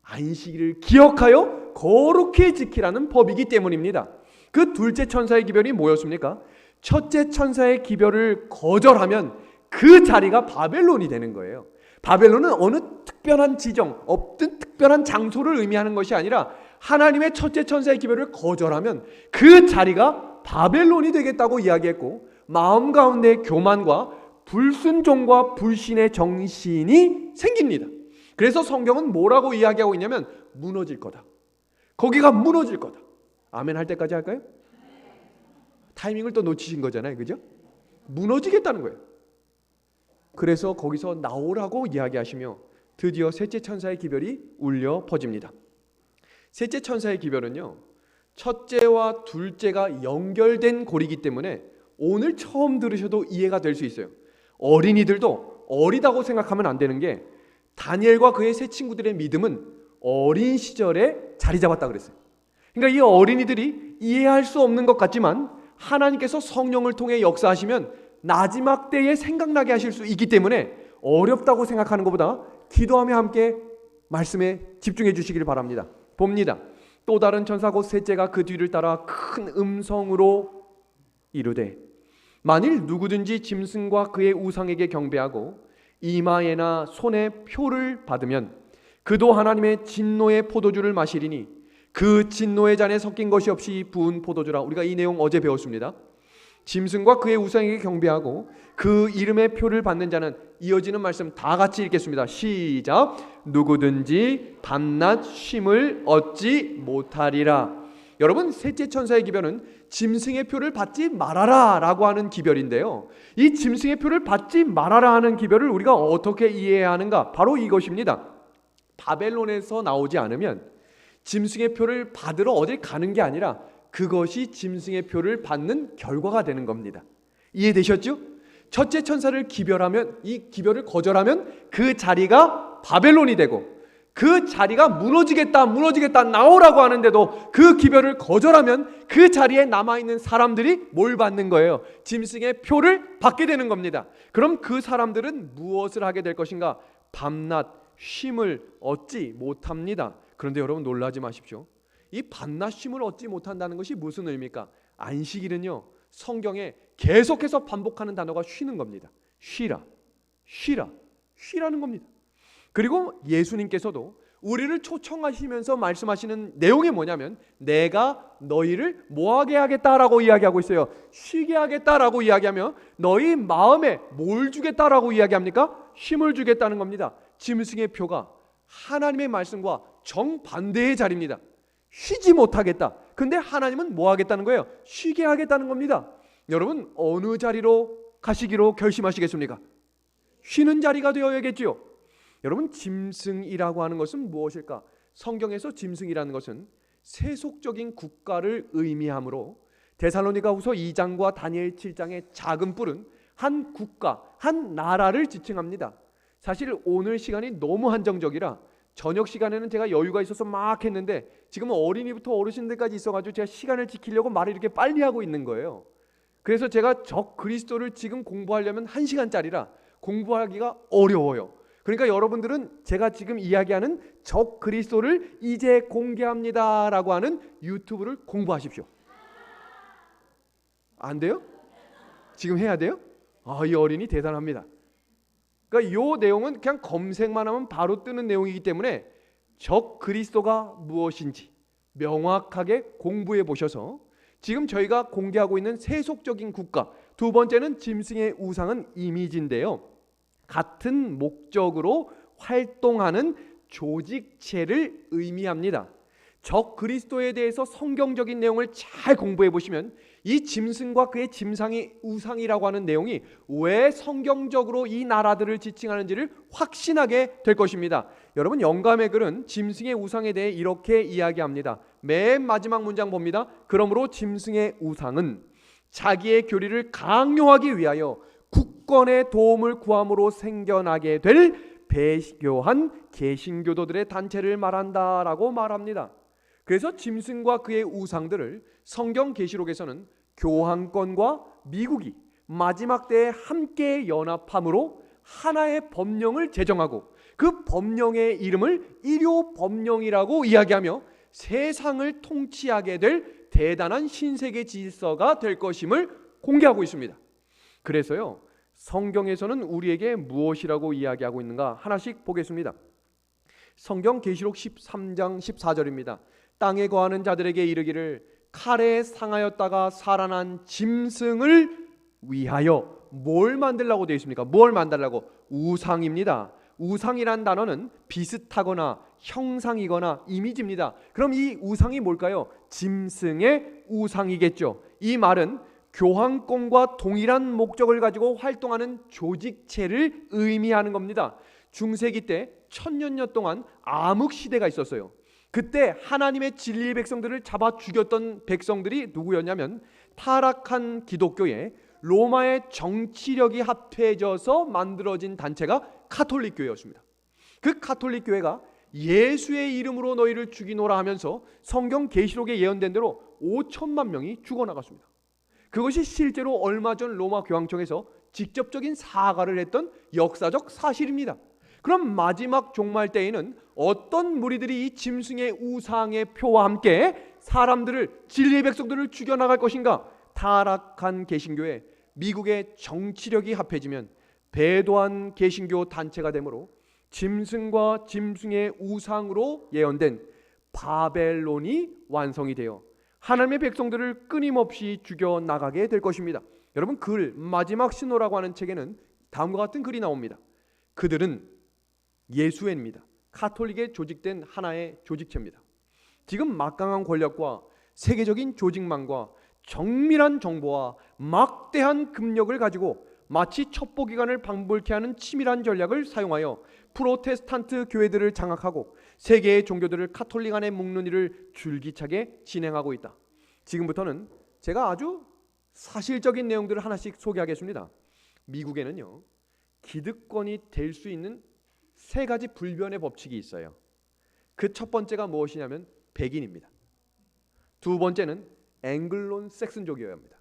안식일을 기억하여 거룩히 지키라는 법이기 때문입니다. 그 둘째 천사의 기별이 뭐였습니까? 첫째 천사의 기별을 거절하면 그 자리가 바벨론이 되는 거예요. 바벨론은 어느 특별한 지정, 어떤 특별한 장소를 의미하는 것이 아니라 하나님의 첫째 천사의 기별을 거절하면 그 자리가 바벨론이 되겠다고 이야기했고 마음 가운데 교만과 불순종과 불신의 정신이 생깁니다. 그래서 성경은 뭐라고 이야기하고 있냐면 무너질 거다. 거기가 무너질 거다. 아멘 할 때까지 할까요? 타이밍을 또 놓치신 거잖아요. 그죠? 무너지겠다는 거예요. 그래서 거기서 나오라고 이야기하시며 드디어 셋째 천사의 기별이 울려 퍼집니다. 셋째 천사의 기별은요, 첫째와 둘째가 연결된 고리이기 때문에 오늘 처음 들으셔도 이해가 될 수 있어요. 어린이들도 어리다고 생각하면 안 되는 게 다니엘과 그의 세 친구들의 믿음은 어린 시절에 자리 잡았다 그랬어요. 그러니까 이 어린이들이 이해할 수 없는 것 같지만 하나님께서 성령을 통해 역사하시면 마지막 때에 생각나게 하실 수 있기 때문에 어렵다고 생각하는 것보다 기도하며 함께 말씀에 집중해 주시기를 바랍니다. 봅니다. 또 다른 천사 곧 셋째가 그 뒤를 따라 큰 음성으로 이르되 만일 누구든지 짐승과 그의 우상에게 경배하고 이마에나 손에 표를 받으면 그도 하나님의 진노의 포도주를 마시리니 그 진노의 잔에 섞인 것이 없이 부은 포도주라. 우리가 이 내용 어제 배웠습니다. 짐승과 그의 우상에게 경배하고 그 이름의 표를 받는 자는 이어지는 말씀 다 같이 읽겠습니다. 시작. 누구든지 밤낮 쉼을 얻지 못하리라. 여러분, 셋째 천사의 기별은 짐승의 표를 받지 말아라 라고 하는 기별인데요, 이 짐승의 표를 받지 말아라 하는 기별을 우리가 어떻게 이해해야 하는가? 바로 이것입니다. 바벨론에서 나오지 않으면 짐승의 표를 받으러 어딜 가는 게 아니라 그것이 짐승의 표를 받는 결과가 되는 겁니다. 이해되셨죠? 첫째 천사를 기별하면, 이 기별을 거절하면 그 자리가 바벨론이 되고, 그 자리가 무너지겠다 나오라고 하는데도 그 기별을 거절하면 그 자리에 남아있는 사람들이 뭘 받는 거예요? 짐승의 표를 받게 되는 겁니다. 그럼 그 사람들은 무엇을 하게 될 것인가? 밤낮 쉼을 얻지 못합니다. 그런데 여러분, 놀라지 마십시오. 이 밤낮 쉼을 얻지 못한다는 것이 무슨 의미입니까? 안식일은요, 성경에 계속해서 반복하는 단어가 쉬는 겁니다. 쉬라, 쉬라, 쉬라는 겁니다. 그리고 예수님께서도 우리를 초청하시면서 말씀하시는 내용이 뭐냐면, 내가 너희를 뭐하게 하겠다라고 이야기하고 있어요. 쉬게 하겠다라고 이야기하며 너희 마음에 뭘 주겠다라고 이야기합니까? 쉼을 주겠다는 겁니다. 짐승의 표가 하나님의 말씀과 정반대의 자리입니다. 쉬지 못하겠다. 근데 하나님은 뭐 하겠다는 거예요? 쉬게 하겠다는 겁니다. 여러분, 어느 자리로 가시기로 결심하시겠습니까? 쉬는 자리가 되어야겠지요. 여러분, 짐승이라고 하는 것은 무엇일까? 성경에서 짐승이라는 것은 세속적인 국가를 의미하므로 데살로니가후서 2장과 다니엘 7장의 작은 뿔은 한 국가, 한 나라를 지칭합니다. 사실 오늘 시간이 너무 한정적이라 저녁 시간에는 제가 여유가 있어서 막 했는데, 지금은 어린이부터 어르신들까지 있어가지고 제가 시간을 지키려고 말을 이렇게 빨리 하고 있는 거예요. 그래서 제가 적 그리스도를 지금 공부하려면 1시간짜리라 공부하기가 어려워요. 그러니까 여러분들은 제가 지금 이야기하는 적 그리스도를 이제 공개합니다 라고 하는 유튜브를 공부하십시오. 안 돼요? 지금 해야 돼요? 이 어린이 대단합니다. 그러니까 이 내용은 그냥 검색만 하면 바로 뜨는 내용이기 때문에 적 그리스도가 무엇인지 명확하게 공부해 보셔서, 지금 저희가 공개하고 있는 세속적인 국가, 두 번째는 짐승의 우상은 이미지인데요, 같은 목적으로 활동하는 조직체를 의미합니다. 적 그리스도에 대해서 성경적인 내용을 잘 공부해 보시면 이 짐승과 그의 짐승이 우상이라고 하는 내용이 왜 성경적으로 이 나라들을 지칭하는지를 확신하게 될 것입니다. 여러분, 영감의 글은 짐승의 우상에 대해 이렇게 이야기합니다. 맨 마지막 문장 봅니다. 그러므로 짐승의 우상은 자기의 교리를 강요하기 위하여 국권의 도움을 구함으로 생겨나게 될 배교한 개신교도들의 단체를 말한다라고 말합니다. 그래서 짐승과 그의 우상들을 성경 계시록에서는 교황권과 미국이 마지막 때에 함께 연합함으로 하나의 법령을 제정하고 그 법령의 이름을 일요 법령이라고 이야기하며 세상을 통치하게 될 대단한 신세계 질서가 될 것임을 공개하고 있습니다. 그래서요, 성경에서는 우리에게 무엇이라고 이야기하고 있는가 하나씩 보겠습니다. 성경 계시록 13장 14절입니다. 땅에 거하는 자들에게 이르기를 칼에 상하였다가 살아난 짐승을 위하여 뭘 만들라고 되어 있습니까? 뭘 만들라고? 우상입니다. 우상이란 단어는 비슷하거나 형상이거나 이미지입니다. 그럼 이 우상이 뭘까요? 짐승의 우상이겠죠. 이 말은 교황권과 동일한 목적을 가지고 활동하는 조직체를 의미하는 겁니다. 중세기 때 1000년 동안 암흑 시대가 있었어요. 그때 하나님의 진리의 백성들을 잡아 죽였던 백성들이 누구였냐면 타락한 기독교에 로마의 정치력이 합해져서 만들어진 단체가 가톨릭 교회였습니다. 그 가톨릭 교회가 예수의 이름으로 너희를 죽이노라 하면서 성경 계시록에 예언된 대로 5천만 명이 죽어나갔습니다. 그것이 실제로 얼마 전 로마 교황청에서 직접적인 사과를 했던 역사적 사실입니다. 그럼 마지막 종말 때에는 어떤 무리들이 이 짐승의 우상의 표와 함께 사람들을, 진리의 백성들을 죽여나갈 것인가? 타락한 개신교에 미국의 정치력이 합해지면 배도한 개신교 단체가 되므로 짐승과 짐승의 우상으로 예언된 바벨론이 완성이 되어 하나님의 백성들을 끊임없이 죽여나가게 될 것입니다. 여러분 글 마지막 신호라고 하는 책에는 다음과 같은 글이 나옵니다. 그들은 예수회입니다. 카톨릭에 조직된 하나의 조직체입니다. 지금 막강한 권력과 세계적인 조직망과 정밀한 정보와 막대한 금력을 가지고 마치 첩보기관을 방불케 하는 치밀한 전략을 사용하여 프로테스탄트 교회들을 장악하고 세계의 종교들을 카톨릭 안에 묶는 일을 줄기차게 진행하고 있다. 지금부터는 제가 아주 사실적인 내용들을 하나씩 소개하겠습니다. 미국에는요, 기득권이 될 수 있는 세 가지 불변의 법칙이 있어요. 그 첫 번째가 무엇이냐면 백인입니다. 두 번째는 앵글론 섹슨족이어야합니다.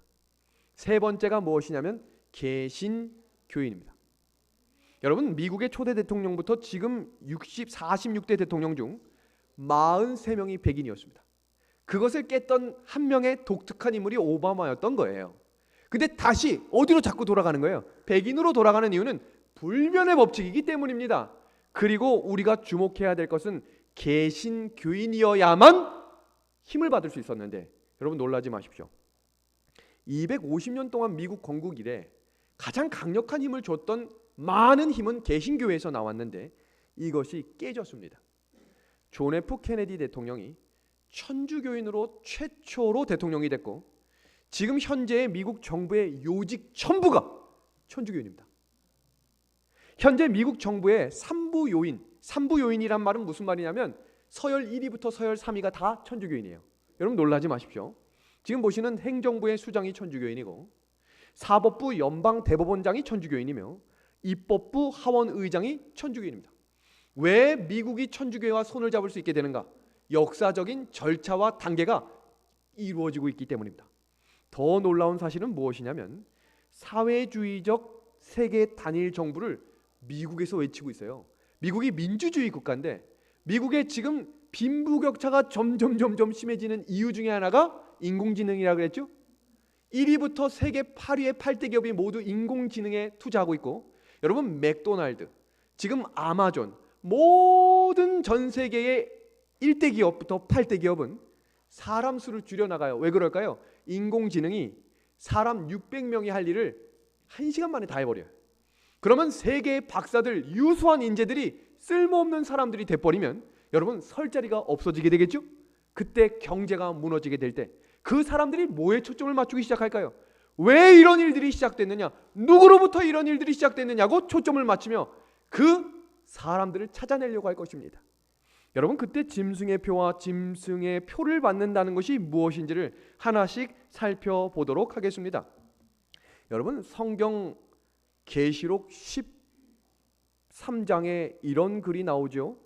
세 번째가 무엇이냐면 개신교인입니다. 여러분 미국의 초대 대통령부터 지금 46대 대통령 중 43명이 백인이었습니다. 그것을 깼던 한 명의 독특한 인물이 오바마였던 거예요. 근데 다시 어디로 자꾸 돌아가는 거예요? 백인으로 돌아가는 이유는 불변의 법칙이기 때문입니다. 그리고 우리가 주목해야 될 것은 개신교인이어야만 힘을 받을 수 있었는데 여러분 놀라지 마십시오. 250년 동안 미국 건국 이래 가장 강력한 힘을 줬던 많은 힘은 개신교회에서 나왔는데 이것이 깨졌습니다. 존 F 케네디 대통령이 천주교인으로 최초로 대통령이 됐고 지금 현재의 미국 정부의 요직 전부가 천주교인입니다. 현재 미국 정부의 삼부요인이란 말은 무슨 말이냐면 서열 1위부터 서열 3위가 다 천주교인이에요. 여러분 놀라지 마십시오. 지금 보시는 행정부의 수장이 천주교인이고 사법부 연방대법원장이 천주교인이며 입법부 하원의장이 천주교인입니다. 왜 미국이 천주교회와 손을 잡을 수 있게 되는가? 역사적인 절차와 단계가 이루어지고 있기 때문입니다. 더 놀라운 사실은 무엇이냐면 사회주의적 세계 단일 정부를 미국에서 외치고 있어요. 미국이 민주주의 국가인데 미국의 지금 빈부격차가 점점 심해지는 이유 중에 하나가 인공지능이라고 그랬죠. 1위부터 세계 8위의 8대 기업이 모두 인공지능에 투자하고 있고 여러분 맥도날드, 지금 아마존 모든 전 세계의 1대 기업부터 8대 기업은 사람 수를 줄여나가요. 왜 그럴까요? 인공지능이 사람 600명이 할 일을 1시간 만에 다 해버려요. 그러면 세계의 박사들, 유수한 인재들이 쓸모없는 사람들이 돼버리면 여러분 설 자리가 없어지게 되겠죠? 그때 경제가 무너지게 될 때 그 사람들이 뭐에 초점을 맞추기 시작할까요? 왜 이런 일들이 시작됐느냐? 누구로부터 이런 일들이 시작됐느냐고 초점을 맞추며 그 사람들을 찾아내려고 할 것입니다. 여러분 그때 짐승의 표와 짐승의 표를 받는다는 것이 무엇인지를 하나씩 살펴보도록 하겠습니다. 여러분 성경 계시록 13장에 이런 글이 나오죠.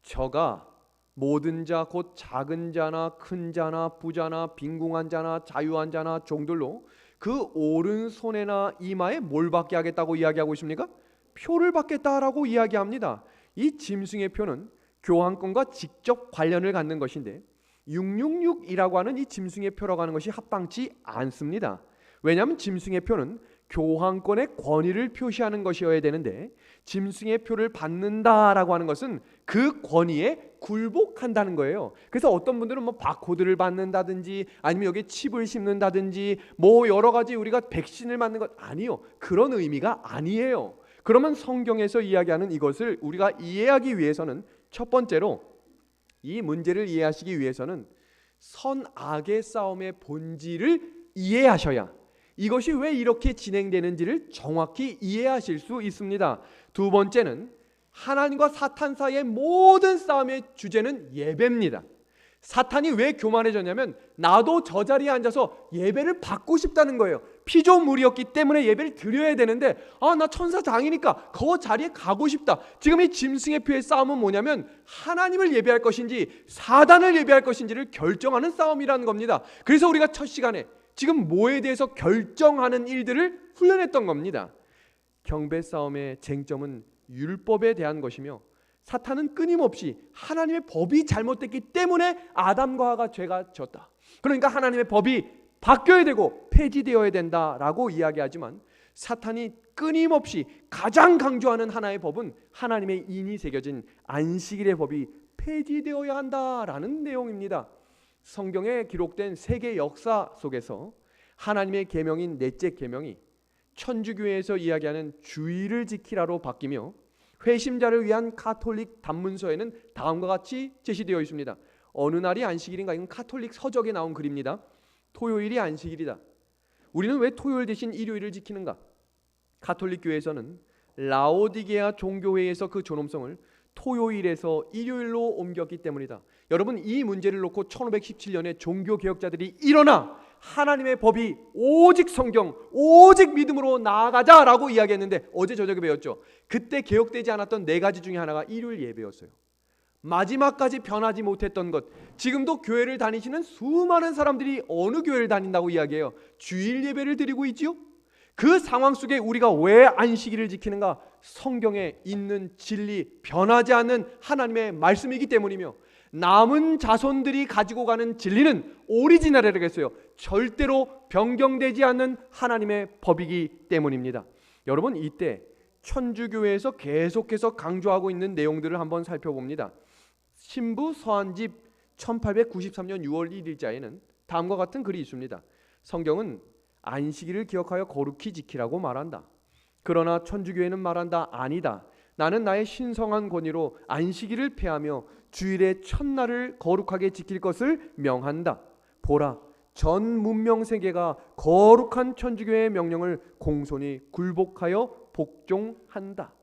저가 모든 자 곧 작은 자나 큰 자나 부자나 빈궁한 자나 자유한 자나 종들로 그 오른손에나 이마에 뭘 받게 하겠다고 이야기하고 있습니까? 표를 받겠다라고 이야기합니다. 이 짐승의 표는 교환권과 직접 관련을 갖는 것인데 666이라고 하는 이 짐승의 표라고 하는 것이 합당치 않습니다. 왜냐하면 짐승의 표는 교환권의 권위를 표시하는 것이어야 되는데 짐승의 표를 받는다라고 하는 것은 그 권위에 굴복한다는 거예요. 그래서 어떤 분들은 뭐 바코드를 받는다든지 아니면 여기에 칩을 심는다든지 뭐 여러 가지 우리가 백신을 맞는 것 아니요. 그런 의미가 아니에요. 그러면 성경에서 이야기하는 이것을 우리가 이해하기 위해서는 첫 번째로 이 문제를 이해하시기 위해서는 선악의 싸움의 본질을 이해하셔야 이것이 왜 이렇게 진행되는지를 정확히 이해하실 수 있습니다. 두 번째는 하나님과 사탄 사이의 모든 싸움의 주제는 예배입니다. 사탄이 왜 교만해졌냐면 나도 저 자리에 앉아서 예배를 받고 싶다는 거예요. 피조물이었기 때문에 예배를 드려야 되는데 나 천사장이니까 그 자리에 가고 싶다. 지금 이 짐승의 표의 싸움은 뭐냐면 하나님을 예배할 것인지 사단을 예배할 것인지를 결정하는 싸움이라는 겁니다. 그래서 우리가 첫 시간에 지금 뭐에 대해서 결정하는 일들을 훈련했던 겁니다. 경배 싸움의 쟁점은 율법에 대한 것이며 사탄은 끊임없이 하나님의 법이 잘못됐기 때문에 아담과 하와가 죄가 졌다. 그러니까 하나님의 법이 바뀌어야 되고 폐지되어야 된다라고 이야기하지만 사탄이 끊임없이 가장 강조하는 하나의 법은 하나님의 인이 새겨진 안식일의 법이 폐지되어야 한다라는 내용입니다. 성경에 기록된 세계 역사 속에서 하나님의 계명인 넷째 계명이 천주교회에서 이야기하는 주의를 지키라로 바뀌며 회심자를 위한 가톨릭 단문서에는 다음과 같이 제시되어 있습니다. 어느 날이 안식일인가? 이건 가톨릭 서적에 나온 글입니다. 토요일이 안식일이다. 우리는 왜 토요일 대신 일요일을 지키는가? 가톨릭 교회에서는 라오디게아 종교회에서 그 존엄성을 토요일에서 일요일로 옮겼기 때문이다. 여러분, 이 문제를 놓고 1517년에 종교개혁자들이 일어나 하나님의 법이 오직 성경, 오직 믿음으로 나아가자라고 이야기했는데, 어제 저녁에 배웠죠. 그때 개혁되지 않았던 네 가지 중에 하나가 일요일 예배였어요. 마지막까지 변하지 못했던 것. 지금도 교회를 다니시는 수많은 사람들이 어느 교회를 다닌다고 이야기해요? 주일 예배를 드리고 있지요. 그 상황 속에 우리가 왜 안식일을 지키는가? 성경에 있는 진리, 변하지 않는 하나님의 말씀이기 때문이며, 남은 자손들이 가지고 가는 진리는 오리지널이라고 했어요. 절대로 변경되지 않는 하나님의 법이기 때문입니다. 여러분, 이때 천주교회에서 계속해서 강조하고 있는 내용들을 한번 살펴봅니다. 신부 서한집 1893년 6월 1일자에는 다음과 같은 글이 있습니다. 성경은 안식일을 기억하여 거룩히 지키라고 말한다. 그러나 천주교회는 말한다. 아니다. 나는 나의 신성한 권위로 안식일을 폐하며 주일의 첫날을 거룩하게 지킬 것을 명한다. 보라, 전 문명 세계가 거룩한 천주교의 명령을 공손히 굴복하여 복종한다.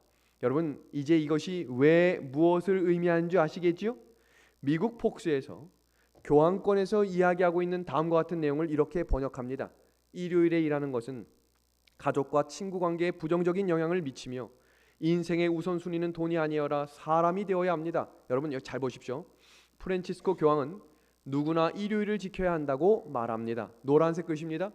여러분, 이제 이것이 왜 무엇을 의미하는 줄 아시겠지요? 미국 폭스에서 교황권에서 이야기하고 있는 다음과 같은 내용을 이렇게 번역합니다. 일요일에 일하는 것은 가족과 친구 관계에 부정적인 영향을 미치며 인생의 우선순위는 돈이 아니어라 사람이 되어야 합니다. 여러분, 여기 잘 보십시오. 프란치스코 교황은 누구나 일요일을 지켜야 한다고 말합니다. 노란색 글씨입니다.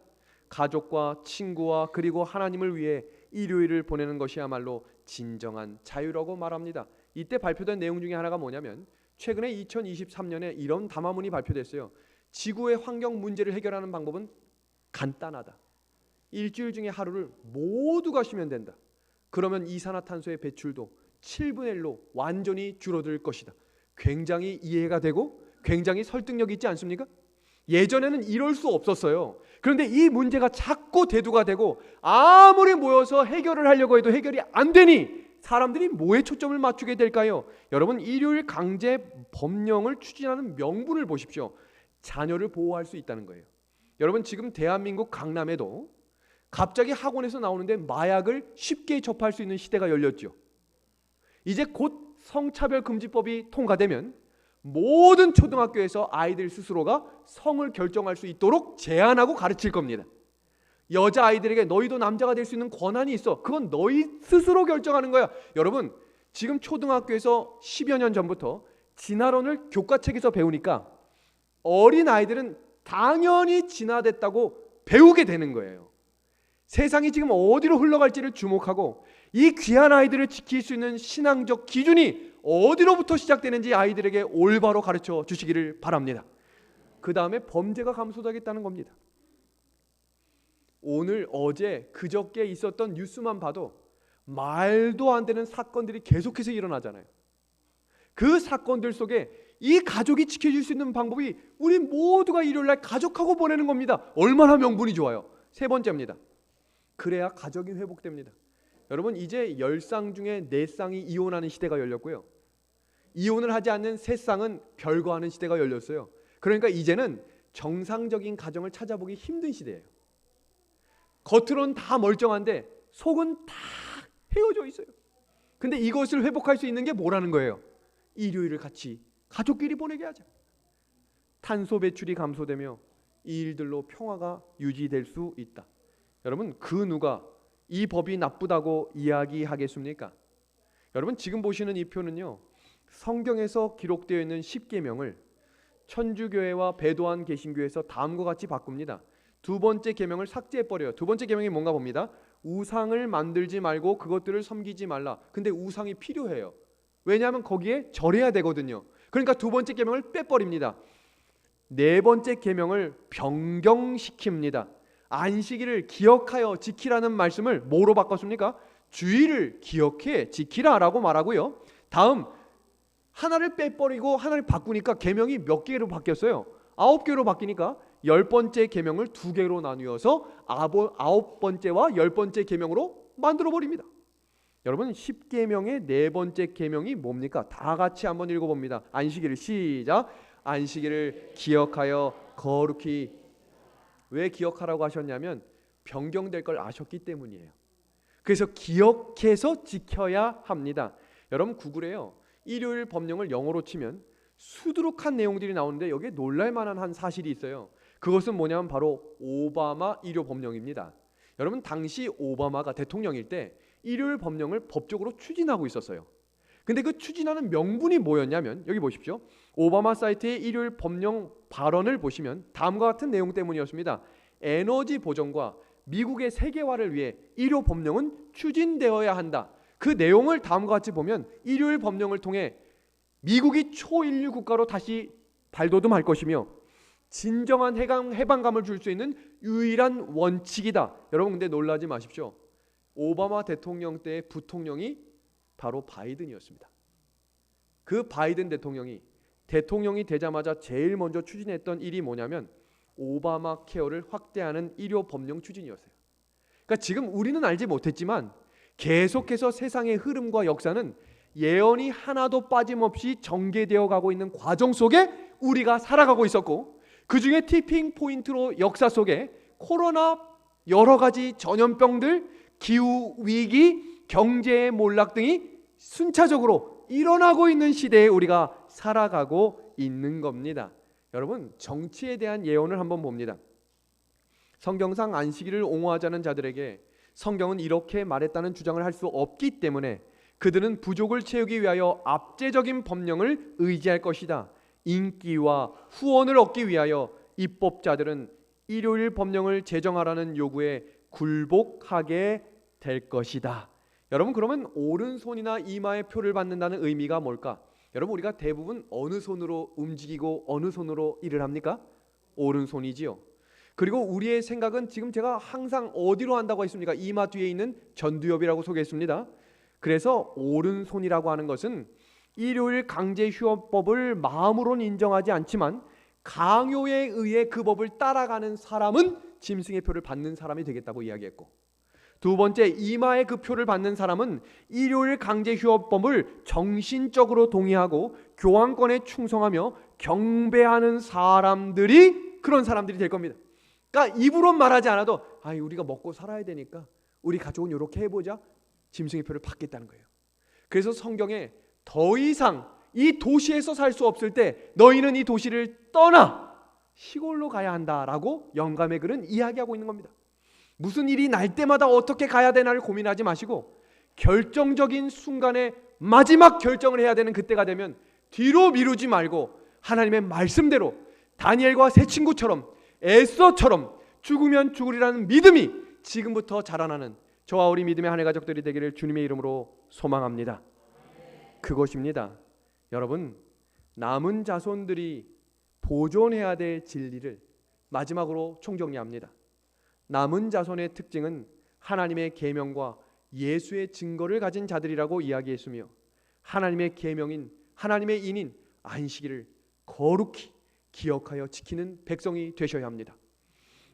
가족과 친구와 그리고 하나님을 위해 일요일을 보내는 것이야말로 진정한 자유라고 말합니다. 이때 발표된 내용 중에 하나가 뭐냐면, 최근에 2023년에 이런 담화문이 발표됐어요. 지구의 환경 문제를 해결하는 방법은 간단하다. 일주일 중에 하루를 모두가 쉬면 된다. 그러면 이산화탄소의 배출도 7분의 1로 완전히 줄어들 것이다. 굉장히 이해가 되고 굉장히 설득력 있지 않습니까? 예전에는 이럴 수 없었어요. 그런데 이 문제가 자꾸 대두가 되고 아무리 모여서 해결을 하려고 해도 해결이 안 되니 사람들이 뭐에 초점을 맞추게 될까요? 여러분, 일요일 강제 법령을 추진하는 명분을 보십시오. 자녀를 보호할 수 있다는 거예요. 여러분, 지금 대한민국 강남에도 갑자기 학원에서 나오는데 마약을 쉽게 접할 수 있는 시대가 열렸죠. 이제 곧 성차별금지법이 통과되면 모든 초등학교에서 아이들 스스로가 성을 결정할 수 있도록 제한하고 가르칠 겁니다. 여자아이들에게 너희도 남자가 될 수 있는 권한이 있어. 그건 너희 스스로 결정하는 거야. 여러분, 지금 초등학교에서 10여 년 전부터 진화론을 교과책에서 배우니까 어린아이들은 당연히 진화됐다고 배우게 되는 거예요. 세상이 지금 어디로 흘러갈지를 주목하고 이 귀한 아이들을 지킬 수 있는 신앙적 기준이 어디로부터 시작되는지 아이들에게 올바로 가르쳐 주시기를 바랍니다. 그 다음에 범죄가 감소되겠다는 겁니다. 오늘, 어제, 그저께 있었던 뉴스만 봐도 말도 안 되는 사건들이 계속해서 일어나잖아요. 그 사건들 속에 이 가족이 지켜줄 수 있는 방법이 우리 모두가 일요일날 가족하고 보내는 겁니다. 얼마나 명분이 좋아요. 세 번째입니다. 그래야 가족이 회복됩니다. 여러분, 이제 10쌍 중에 4쌍이 이혼하는 시대가 열렸고요. 이혼을 하지 않는 3쌍은 별거하는 시대가 열렸어요. 그러니까 이제는 정상적인 가정을 찾아보기 힘든 시대예요. 겉으로는 다 멀쩡한데 속은 다 헤어져 있어요. 근데 이것을 회복할 수 있는 게 뭐라는 거예요? 일요일을 같이 가족끼리 보내게 하자. 탄소 배출이 감소되며 이 일들로 평화가 유지될 수 있다. 여러분, 그 누가 이 법이 나쁘다고 이야기하겠습니까? 여러분, 지금 보시는 이 표는요, 성경에서 기록되어 있는 10계명을 천주교회와 배도한 개신교에서 다음과 같이 바꿉니다. 두 번째 계명을 삭제해버려요. 두 번째 계명이 뭔가 봅니다. 우상을 만들지 말고 그것들을 섬기지 말라. 근데 우상이 필요해요. 왜냐하면 거기에 절해야 되거든요. 그러니까 두 번째 계명을 빼버립니다. 네 번째 계명을 변경시킵니다. 안식일을 기억하여 지키라는 말씀을 뭐로 바꿨습니까? 주일을 기억해 지키라라고 말하고요. 다음, 하나를 빼버리고 하나를 바꾸니까 계명이 몇 개로 바뀌었어요? 9개로 바뀌니까 10번째 계명을 2개로 나누어서 9번째와 10번째 계명으로 만들어 버립니다. 여러분 10계명의 4번째 계명이 뭡니까? 다 같이 한번 읽어봅니다. 안식일을 시작. 안식일을 기억하여 거룩히. 왜 기억하라고 하셨냐면 변경될 걸 아셨기 때문이에요. 그래서 기억해서 지켜야 합니다. 여러분 구글에요, 일요일 법령을 영어로 치면 수두룩한 내용들이 나오는데 여기에 놀랄만한 한 사실이 있어요. 그것은 뭐냐면 바로 오바마 일요 법령입니다. 여러분 당시 오바마가 대통령일 때 일요일 법령을 법적으로 추진하고 있었어요. 근데 그 추진하는 명분이 뭐였냐면 여기 보십시오. 오바마 사이트의 일요일 법령 발언을 보시면 다음과 같은 내용 때문이었습니다. 에너지 보전과 미국의 세계화를 위해 일요 법령은 추진되어야 한다. 그 내용을 다음과 같이 보면 일요일 법령을 통해 미국이 초인류 국가로 다시 발돋움할 것이며 진정한 해방감을 줄 수 있는 유일한 원칙이다. 여러분 근데 놀라지 마십시오. 오바마 대통령 때의 부통령이 바로 바이든이었습니다. 그 바이든 대통령이 되자마자 제일 먼저 추진했던 일이 뭐냐면 오바마 케어를 확대하는 일요 법령 추진이었어요. 그러니까 지금 우리는 알지 못했지만 계속해서 세상의 흐름과 역사는 예언이 하나도 빠짐없이 전개되어 가고 있는 과정 속에 우리가 살아가고 있었고, 그 중에 티핑 포인트로 역사 속에 코로나, 여러 가지 전염병들, 기후 위기, 경제의 몰락 등이 순차적으로 일어나고 있는 시대에 우리가 살아가고 있는 겁니다. 여러분 정치에 대한 예언을 한번 봅니다. 성경상 안식일을 옹호하자는 자들에게 성경은 이렇게 말했다는 주장을 할 수 없기 때문에 그들은 부족을 채우기 위하여 압제적인 법령을 의지할 것이다. 인기와 후원을 얻기 위하여 입법자들은 일요일 법령을 제정하라는 요구에 굴복하게 될 것이다. 여러분 그러면 오른손이나 이마에 표를 받는다는 의미가 뭘까? 여러분 우리가 대부분 어느 손으로 움직이고 어느 손으로 일을 합니까? 오른손이지요. 그리고 우리의 생각은 지금 제가 항상 어디로 한다고 했습니까? 이마 뒤에 있는 전두엽이라고 소개했습니다. 그래서 오른손이라고 하는 것은 일요일 강제 휴업법을 마음으로는 인정하지 않지만 강요에 의해 그 법을 따라가는 사람은 짐승의 표를 받는 사람이 되겠다고 이야기했고, 두 번째, 이마에 그 표를 받는 사람은 일요일 강제 휴업법을 정신적으로 동의하고 교황권에 충성하며 경배하는 사람들이 그런 사람들이 될 겁니다. 그러니까 입으로 말하지 않아도 우리가 먹고 살아야 되니까 우리 가족은 이렇게 해보자, 짐승의 표를 받겠다는 거예요. 그래서 성경에 더 이상 이 도시에서 살 수 없을 때 너희는 이 도시를 떠나 시골로 가야 한다라고 영감의 글은 이야기하고 있는 겁니다. 무슨 일이 날 때마다 어떻게 가야 되나를 고민하지 마시고 결정적인 순간에 마지막 결정을 해야 되는 그때가 되면 뒤로 미루지 말고 하나님의 말씀대로 다니엘과 세 친구처럼 에스더처럼 죽으면 죽으리라는 믿음이 지금부터 자라나는 저와 우리 믿음의 한 해 가족들이 되기를 주님의 이름으로 소망합니다. 그것입니다. 여러분 남은 자손들이 보존해야 될 진리를 마지막으로 총정리합니다. 남은 자손의 특징은 하나님의 계명과 예수의 증거를 가진 자들이라고 이야기했으며 하나님의 계명인 하나님의 인인 안식일을 거룩히 기억하여 지키는 백성이 되셔야 합니다.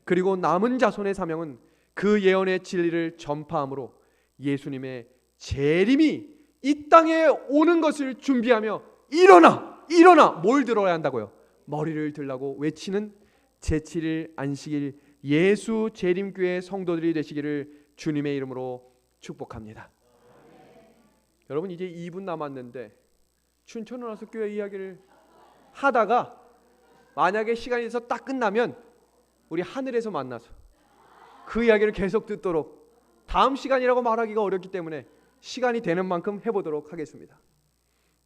그리고 남은 자손의 사명은 그 예언의 진리를 전파함으로 예수님의 재림이 이 땅에 오는 것을 준비하며 일어나 뭘 들어야 한다고요? 머리를 들라고 외치는 제7일 안식일 예수 재림교회 성도들이 되시기를 주님의 이름으로 축복합니다. 여러분 이제 2분 남았는데 춘천을 와서 교회 이야기를 하다가 만약에 시간이 돼서 딱 끝나면 우리 하늘에서 만나서 그 이야기를 계속 듣도록, 다음 시간이라고 말하기가 어렵기 때문에 시간이 되는 만큼 해보도록 하겠습니다.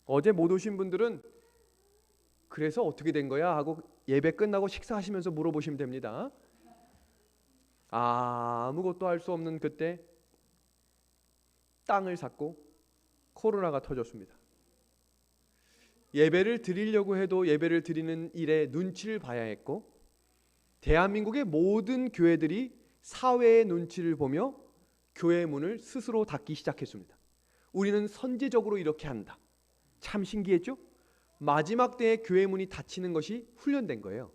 어제 못 오신 분들은 그래서 어떻게 된 거야 하고 예배 끝나고 식사하시면서 물어보시면 됩니다. 아무것도 할 수 없는 그때 땅을 샀고 코로나가 터졌습니다. 예배를 드리려고 해도 예배를 드리는 일에 눈치를 봐야 했고, 대한민국의 모든 교회들이 사회의 눈치를 보며 교회 문을 스스로 닫기 시작했습니다. 우리는 선제적으로 이렇게 한다. 참 신기했죠? 마지막 때에 교회 문이 닫히는 것이 훈련된 거예요.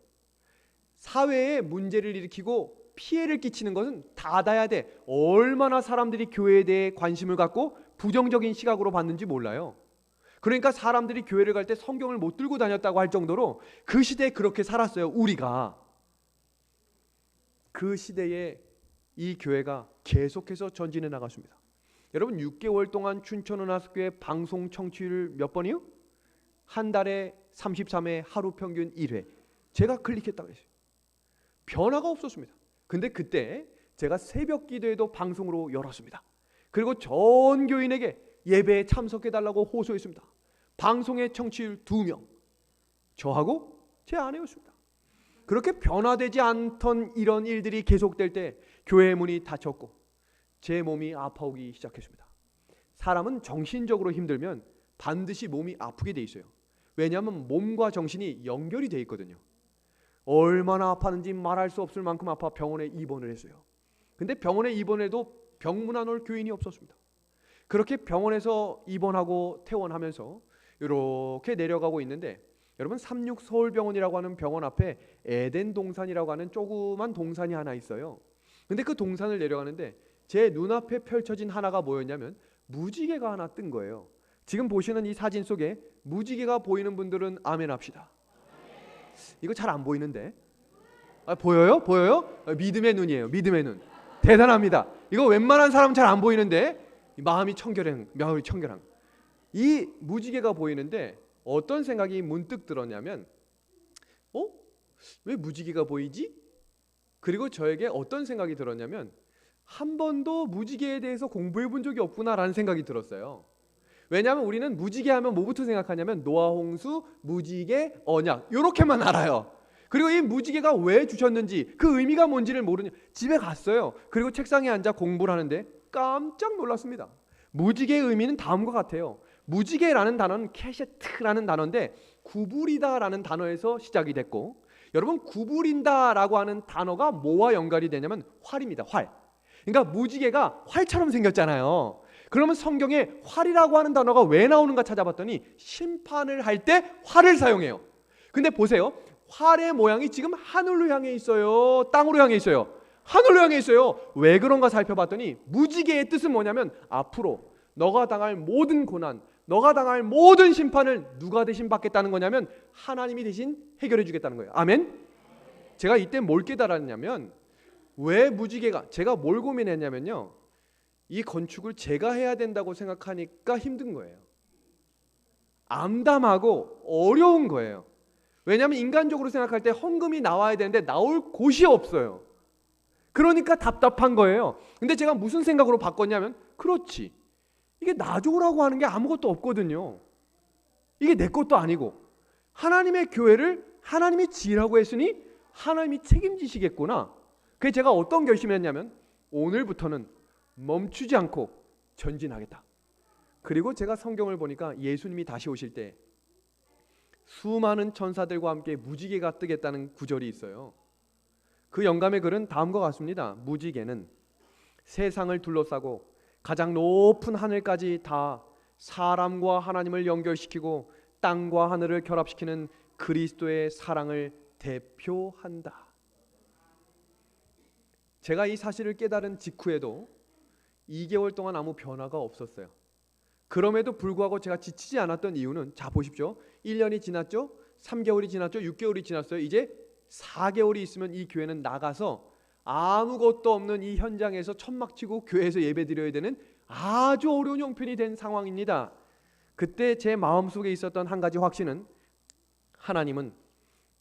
사회에 문제를 일으키고 피해를 끼치는 것은 닫아야 돼. 얼마나 사람들이 교회에 대해 관심을 갖고 부정적인 시각으로 봤는지 몰라요. 그러니까 사람들이 교회를 갈 때 성경을 못 들고 다녔다고 할 정도로 그 시대에 그렇게 살았어요. 우리가. 그 시대에 이 교회가 계속해서 전진해 나갔습니다. 여러분 6개월 동안 춘천은하수교회 방송 청취율 몇 번이요? 한 달에 33회, 하루 평균 1회. 제가 클릭했다고 했어요. 변화가 없었습니다. 근데 그때 제가 새벽 기도회도 방송으로 열었습니다. 그리고 전 교인에게 예배에 참석해달라고 호소했습니다. 방송의 청취율 2명, 저하고 제 아내였습니다. 그렇게 변화되지 않던 이런 일들이 계속될 때 교회 문이 닫혔고 제 몸이 아파오기 시작했습니다. 사람은 정신적으로 힘들면 반드시 몸이 아프게 돼 있어요. 왜냐하면 몸과 정신이 연결이 돼 있거든요. 얼마나 아팠는지 말할 수 없을 만큼 아파 병원에 입원을 했어요. 근데 병원에 입원해도 병문안 올 교인이 없었습니다. 그렇게 병원에서 입원하고 퇴원하면서 이렇게 내려가고 있는데 여러분 36서울병원이라고 하는 병원 앞에 에덴 동산이라고 하는 조그만 동산이 하나 있어요. 근데 그 동산을 내려가는데 제 눈앞에 펼쳐진 하나가 뭐였냐면 무지개가 하나 뜬 거예요. 지금 보시는 이 사진 속에 무지개가 보이는 분들은 아멘 합시다. 이거 잘 안 보이는데 보여요? 보여요? 믿음의 눈이에요. 믿음의 눈. 대단합니다. 이거 웬만한 사람 잘 안 보이는데 마음이 청결한 이 무지개가 보이는데 어떤 생각이 문득 들었냐면 왜 무지개가 보이지? 그리고 저에게 어떤 생각이 들었냐면 한 번도 무지개에 대해서 공부해 본 적이 없구나라는 생각이 들었어요. 왜냐하면 우리는 무지개 하면 뭐부터 생각하냐면 노아 홍수, 무지개, 언약 이렇게만 알아요. 그리고 이 무지개가 왜 주셨는지 그 의미가 뭔지를 모르니 집에 갔어요. 그리고 책상에 앉아 공부를 하는데 깜짝 놀랐습니다. 무지개의 의미는 다음과 같아요. 무지개라는 단어는 캐셰트라는 단어인데 구부리다라는 단어에서 시작이 됐고 여러분 구부린다라고 하는 단어가 뭐와 연관이 되냐면 활입니다. 활. 그러니까 무지개가 활처럼 생겼잖아요. 그러면 성경에 활이라고 하는 단어가 왜 나오는가 찾아봤더니 심판을 할 때 활을 사용해요. 근데 보세요. 활의 모양이 지금 하늘로 향해 있어요? 땅으로 향해 있어요? 하늘로 향해 있어요. 왜 그런가 살펴봤더니 무지개의 뜻은 뭐냐면 앞으로 너가 당할 모든 고난, 너가 당할 모든 심판을 누가 대신 받겠다는 거냐면 하나님이 대신 해결해 주겠다는 거예요. 아멘? 제가 이때 뭘 깨달았냐면 왜 무지개가 제가 뭘 고민했냐면요. 이 건축을 제가 해야 된다고 생각하니까 힘든 거예요. 암담하고 어려운 거예요. 왜냐하면 인간적으로 생각할 때 헌금이 나와야 되는데 나올 곳이 없어요. 그러니까 답답한 거예요. 근데 제가 무슨 생각으로 바꿨냐면 그렇지. 이게 놔줘라고 하는 게 아무것도 없거든요. 이게 내 것도 아니고 하나님의 교회를 하나님이 지으라고 했으니 하나님이 책임지시겠구나. 그래서 제가 어떤 결심을 했냐면 오늘부터는 멈추지 않고 전진하겠다. 그리고 제가 성경을 보니까 예수님이 다시 오실 때 수많은 천사들과 함께 무지개가 뜨겠다는 구절이 있어요. 그 영감의 글은 다음과 같습니다. 무지개는 세상을 둘러싸고 가장 높은 하늘까지 다 사람과 하나님을 연결시키고 땅과 하늘을 결합시키는 그리스도의 사랑을 대표한다. 제가 이 사실을 깨달은 직후에도 2개월 동안 아무 변화가 없었어요. 그럼에도 불구하고 제가 지치지 않았던 이유는 자 보십시오. 1년이 지났죠. 3개월이 지났죠. 6개월이 지났어요. 이제 4개월이 있으면 이 교회는 나가서 아무것도 없는 이 현장에서 천막치고 교회에서 예배드려야 되는 아주 어려운 형편이 된 상황입니다. 그때 제 마음속에 있었던 한 가지 확신은 하나님은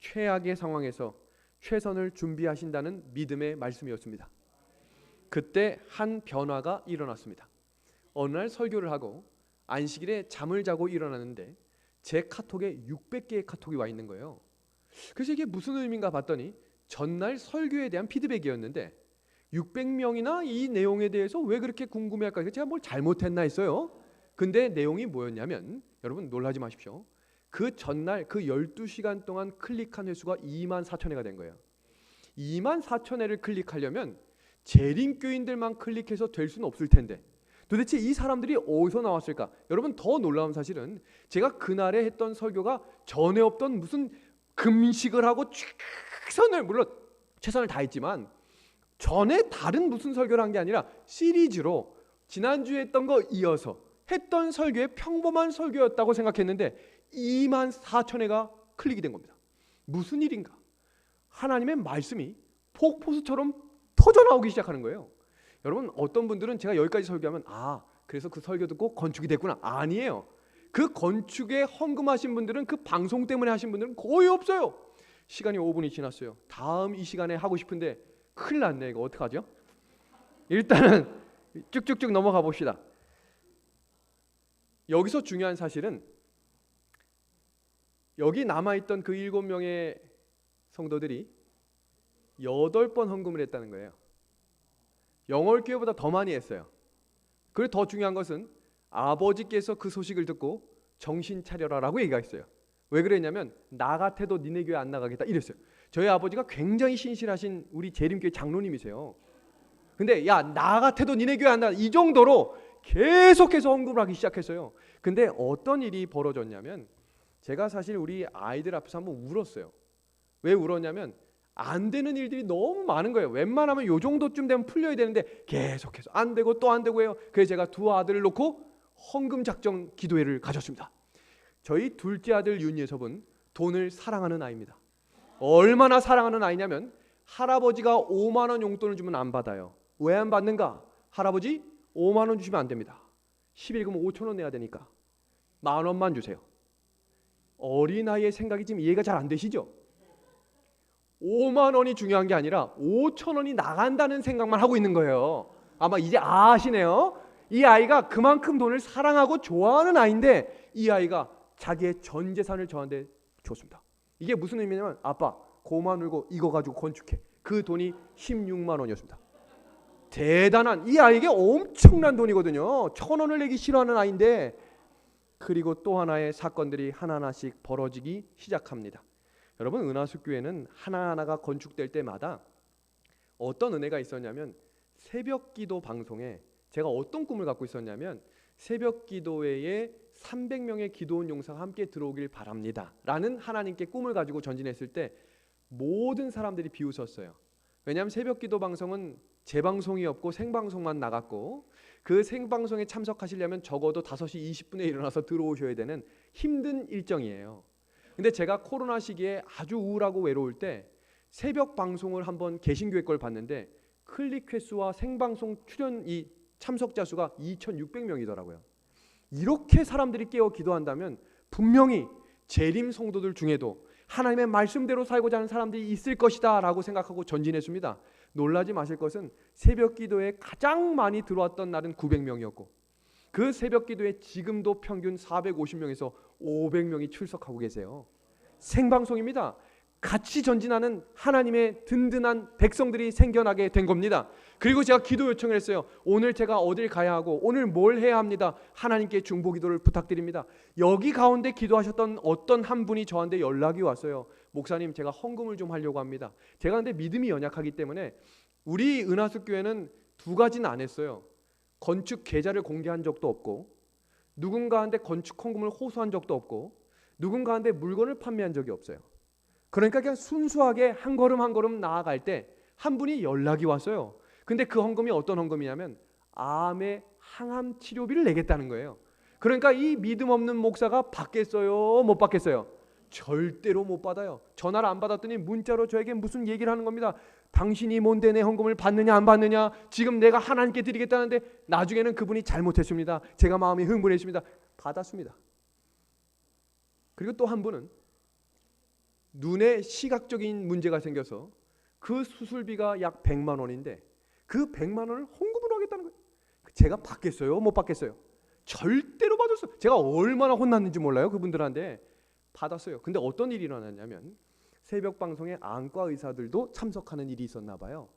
최악의 상황에서 최선을 준비하신다는 믿음의 말씀이었습니다. 그때 한 변화가 일어났습니다. 어느 날 설교를 하고 안식일에 잠을 자고 일어났는데 제 카톡에 600개의 카톡이 와 있는 거예요. 그래서 이게 무슨 의미인가 봤더니 전날 설교에 대한 피드백이었는데 600명이나 이 내용에 대해서 왜 그렇게 궁금해할까? 제가 뭘 잘못했나 했어요. 근데 내용이 뭐였냐면 여러분 놀라지 마십시오. 그 전날 그 12시간 동안 클릭한 횟수가 24,000회가 된 거예요. 24,000회를 클릭하려면 재림교인들만 클릭해서 될 수는 없을 텐데 도대체 이 사람들이 어디서 나왔을까? 여러분 더 놀라운 사실은 제가 그날에 했던 설교가 전에 없던 무슨 금식을 하고 최선을 물론 최선을 다했지만 전에 다른 무슨 설교를 한 게 아니라 시리즈로 지난주에 했던 거 이어서 했던 설교의 평범한 설교였다고 생각했는데 24,000회가 클릭이 된 겁니다. 무슨 일인가? 하나님의 말씀이 폭포수처럼 터져나오기 시작하는 거예요. 여러분 어떤 분들은 제가 여기까지 설교하면 그래서 그 설교 듣고 건축이 됐구나. 아니에요. 그 건축에 헌금하신 분들은 그 방송 때문에 하신 분들은 거의 없어요. 시간이 5분이 지났어요. 다음 이 시간에 하고 싶은데 큰일 났네. 이거 어떡하죠? 일단은 쭉쭉쭉 넘어가 봅시다. 여기서 중요한 사실은 여기 남아있던 그 7명의 성도들이 8번 헌금을 했다는 거예요. 영월교회보다 더 많이 했어요. 그리고 더 중요한 것은 아버지께서 그 소식을 듣고 정신 차려라 라고 얘기가 있어요. 왜 그랬냐면 나 같아도 니네 교회 안 나가겠다 이랬어요. 저희 아버지가 굉장히 신실하신 우리 재림교회 장로님이세요. 근데 야 나 같아도 니네 교회 안 나가 이 정도로 계속해서 헌금을 하기 시작했어요. 근데 어떤 일이 벌어졌냐면 제가 사실 우리 아이들 앞에서 한번 울었어요. 왜 울었냐면 안 되는 일들이 너무 많은 거예요. 웬만하면 요 정도쯤 되면 풀려야 되는데 계속해서 안 되고 또 안 되고 해요. 그래서 제가 두 아들을 놓고 헌금 작정 기도회를 가졌습니다. 저희 둘째 아들 윤예섭은 돈을 사랑하는 아이입니다. 얼마나 사랑하는 아이냐면 할아버지가 5만 원 용돈을 주면 안 받아요. 왜 안 받는가? 할아버지 5만 원 주시면 안 됩니다. 11금 5천 원 내야 되니까 10,000원만 주세요. 어린아이의 생각이 지금 이해가 잘 안 되시죠? 5만 원이 중요한 게 아니라 5천 원이 나간다는 생각만 하고 있는 거예요. 아마 이제 아시네요. 이 아이가 그만큼 돈을 사랑하고 좋아하는 아이인데 이 아이가 자기의 전 재산을 저한테 줬습니다. 이게 무슨 의미냐면 아빠 고만 울고 이거 가지고 건축해. 그 돈이 16만 원이었습니다. 대단한 이 아이에게 엄청난 돈이거든요. 1,000원을 내기 싫어하는 아이인데 그리고 또 하나의 사건들이 하나하나씩 벌어지기 시작합니다. 여러분 은하수교회는 하나하나가 건축될 때마다 어떤 은혜가 있었냐면 새벽 기도 방송에 제가 어떤 꿈을 갖고 있었냐면 새벽 기도회에 300명의 기도원 용사가 함께 들어오길 바랍니다 라는 하나님께 꿈을 가지고 전진했을 때 모든 사람들이 비웃었어요. 왜냐하면 새벽 기도 방송은 재방송이 없고 생방송만 나갔고 그 생방송에 참석하시려면 적어도 5시 20분에 일어나서 들어오셔야 되는 힘든 일정이에요. 근데 제가 코로나 시기에 아주 우울하고 외로울 때 새벽 방송을 한번 개신교회 걸 봤는데 클릭 횟수와 생방송 출연 이 참석자 수가 2,600명이더라고요. 이렇게 사람들이 깨어 기도한다면 분명히 재림 성도들 중에도 하나님의 말씀대로 살고자 하는 사람들이 있을 것이다 라고 생각하고 전진했습니다. 놀라지 마실 것은 새벽 기도에 가장 많이 들어왔던 날은 900명이었고 그 새벽 기도에 지금도 평균 450명에서 500명이 출석하고 계세요. 생방송입니다. 같이 전진하는 하나님의 든든한 백성들이 생겨나게 된 겁니다. 그리고 제가 기도 요청을 했어요. 오늘 제가 어딜 가야 하고 오늘 뭘 해야 합니다. 하나님께 중보 기도를 부탁드립니다. 여기 가운데 기도하셨던 어떤 한 분이 저한테 연락이 왔어요. 목사님 제가 헌금을 좀 하려고 합니다. 제가 근데 믿음이 연약하기 때문에 우리 은하수교회는 두 가지는 안 했어요. 건축 계좌를 공개한 적도 없고 누군가한테 건축 헌금을 호소한 적도 없고 누군가한테 물건을 판매한 적이 없어요. 그러니까 그냥 순수하게 한 걸음 한 걸음 나아갈 때 한 분이 연락이 왔어요. 근데 그 헌금이 어떤 헌금이냐면 암의 항암 치료비를 내겠다는 거예요. 그러니까 이 믿음 없는 목사가 받겠어요? 못 받겠어요? 절대로 못 받아요. 전화를 안 받았더니 문자로 저에게 무슨 얘기를 하는 겁니다. 당신이 뭔데 내 헌금을 받느냐 안 받느냐, 지금 내가 하나님께 드리겠다는데. 나중에는 그분이 잘못했습니다. 제가 마음이 흥분했습니다. 받았습니다. 그리고 또 한 분은 눈에 시각적인 문제가 생겨서 그 수술비가 약 100만 원인데 그 100만 원을 헌금으로 하겠다는 거예요. 제가 받겠어요? 못 받겠어요? 절대로 받았어요. 제가 얼마나 혼났는지 몰라요. 그분들한테. 받았어요. 근데 어떤 일이 일어났냐면 새벽 방송에 안과 의사들도 참석하는 일이 있었나 봐요.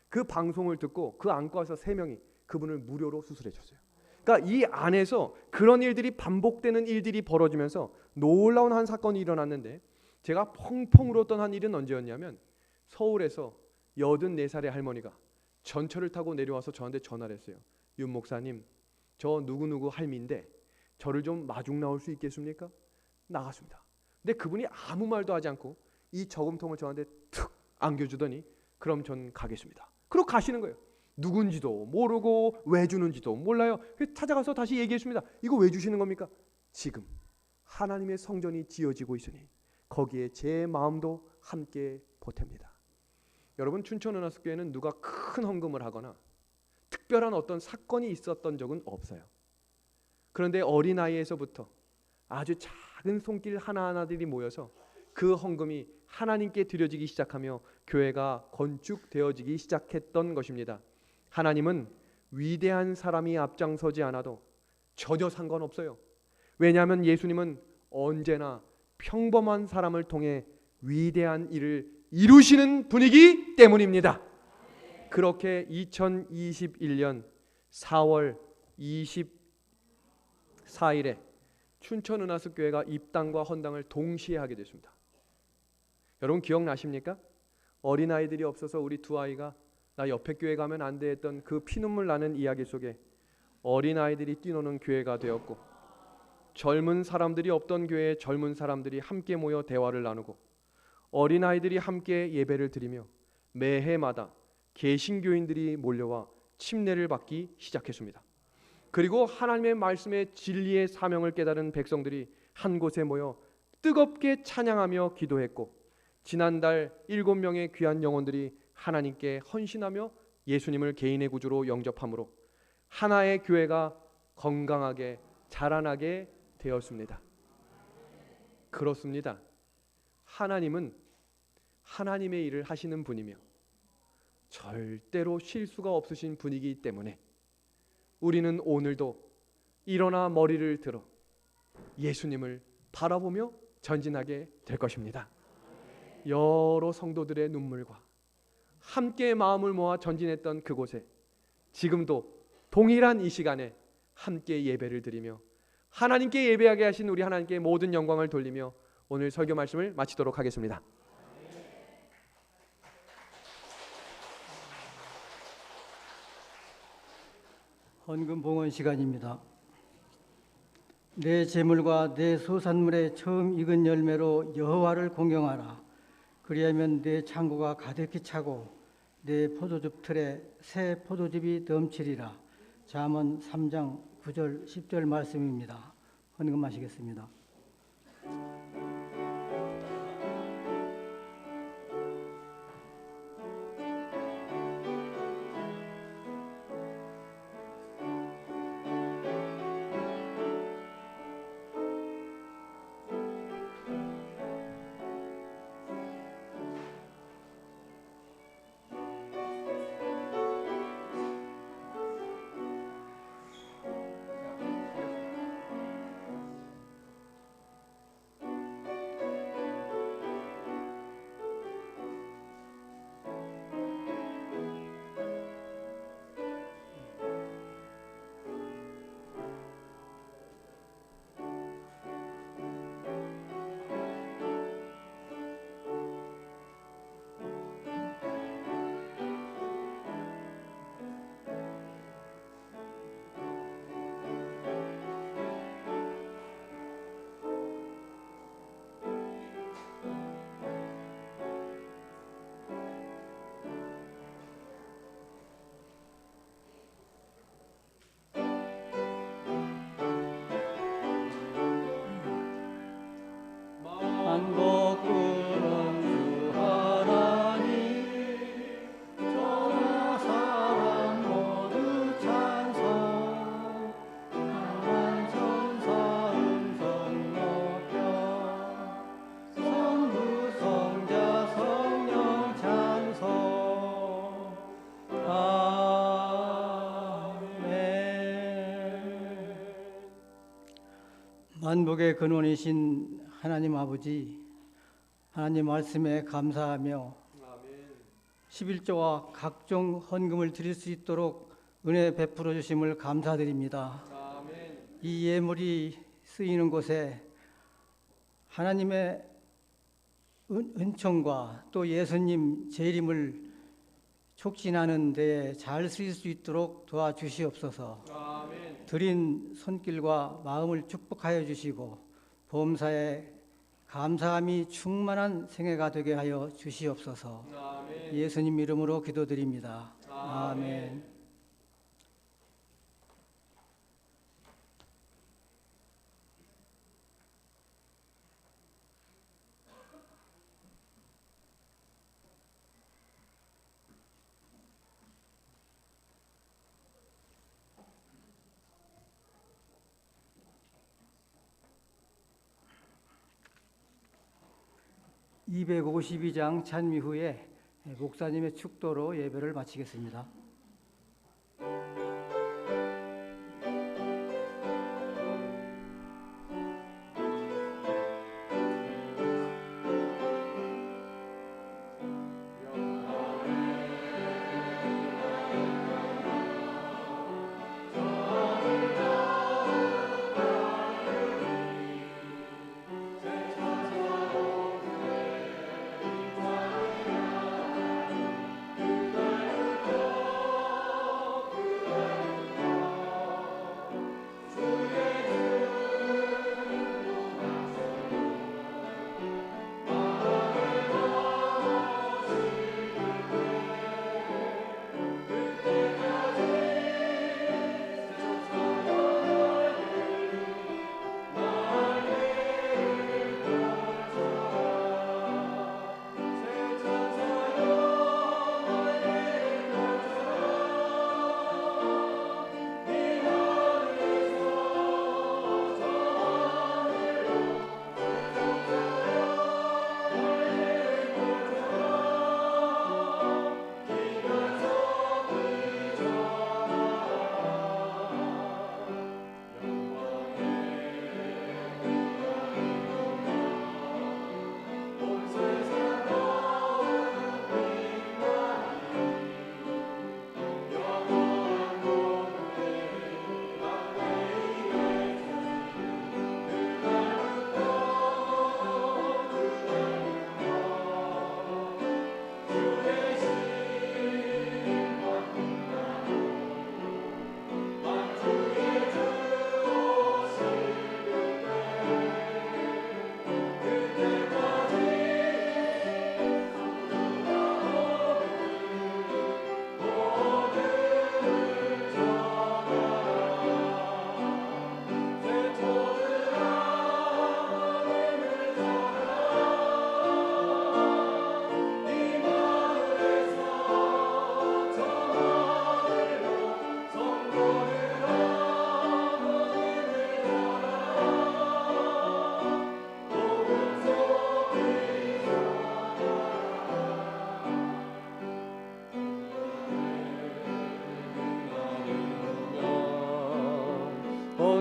그 방송을 듣고 그 안과 의사 3명이 그분을 무료로 수술해 줬어요. 그러니까 이 안에서 그런 일들이 반복되는 일들이 벌어지면서 놀라운 한 사건이 일어났는데 제가 펑펑 울었던 한 일은 언제였냐면 서울에서 84살의 할머니가 전철을 타고 내려와서 저한테 전화를 했어요. 윤 목사님, 저 누구누구 할미인데 저를 좀 마중 나올 수 있겠습니까? 나갔습니다. 근데 그분이 아무 말도 하지 않고 이 저금통을 저한테 툭 안겨주더니 그럼 전 가겠습니다. 그러고 가시는 거예요. 누군지도 모르고 왜 주는지도 몰라요. 그래서 찾아가서 다시 얘기했습니다. 이거 왜 주시는 겁니까? 지금 하나님의 성전이 지어지고 있으니 거기에 제 마음도 함께 보탭니다. 여러분, 춘천은하수교회는 누가 큰 헌금을 하거나 특별한 어떤 사건이 있었던 적은 없어요. 그런데 어린아이에서부터 아주 작은 손길 하나하나들이 모여서 그 헌금이 하나님께 드려지기 시작하며 교회가 건축되어지기 시작했던 것입니다. 하나님은 위대한 사람이 앞장서지 않아도 전혀 상관없어요. 왜냐하면 예수님은 언제나 평범한 사람을 통해 위대한 일을 이루시는 분이기 때문입니다. 그렇게 2021년 4월 24일에 춘천은하수교회가 입당과 헌당을 동시에 하게 됐습니다. 여러분 기억나십니까? 어린아이들이 없어서 우리 두 아이가 나 옆에 교회 가면 안 돼 했던 그 피눈물 나는 이야기 속에 어린아이들이 뛰노는 교회가 되었고, 젊은 사람들이 없던 교회에 젊은 사람들이 함께 모여 대화를 나누고, 어린아이들이 함께 예배를 드리며 매해마다 개신교인들이 몰려와 침례를 받기 시작했습니다. 그리고 하나님의 말씀의 진리의 사명을 깨달은 백성들이 한 곳에 모여 뜨겁게 찬양하며 기도했고, 지난달 7명의 귀한 영혼들이 하나님께 헌신하며 예수님을 개인의 구주로 영접함으로 하나의 교회가 건강하게 자라나게 되었습니다. 그렇습니다. 하나님은 하나님의 일을 하시는 분이며 절대로 실수가 없으신 분이기 때문에 우리는 오늘도 일어나 머리를 들어 예수님을 바라보며 전진하게 될 것입니다. 여러 성도들의 눈물과 함께 마음을 모아 전진했던 그곳에 지금도 동일한 이 시간에 함께 예배를 드리며 하나님께 예배하게 하신 우리 하나님께 모든 영광을 돌리며 오늘 설교 말씀을 마치도록 하겠습니다. 헌금 봉헌 시간입니다. 내 재물과 내 소산물의 처음 익은 열매로 여호와를 공경하라. 그리하면 내 창고가 가득히 차고 내 포도즙 틀에 새 포도즙이 넘치리라. 잠언 3장 9절 10절 말씀입니다. 헌금하시겠습니다. 만복구는 주 하나님 전하 사람 모두 찬송 강한 천사 음성 높여 성부 성자 성령 찬송 아멘. 만복의 근원이신 하나님 아버지, 하나님 말씀에 감사하며 11조와 각종 헌금을 드릴 수 있도록 은혜 베풀어 주심을 감사드립니다. 이 예물이 쓰이는 곳에 하나님의 은총과 또 예수님 재림을 촉진하는 데에 잘 쓰일 수 있도록 도와주시옵소서. 드린 손길과 마음을 축복하여 주시고 보험사에 감사함이 충만한 생애가 되게 하여 주시옵소서. 예수님 이름으로 기도드립니다. 아멘. (252장) 찬미 후에 목사님의 축도로 예배를 마치겠습니다.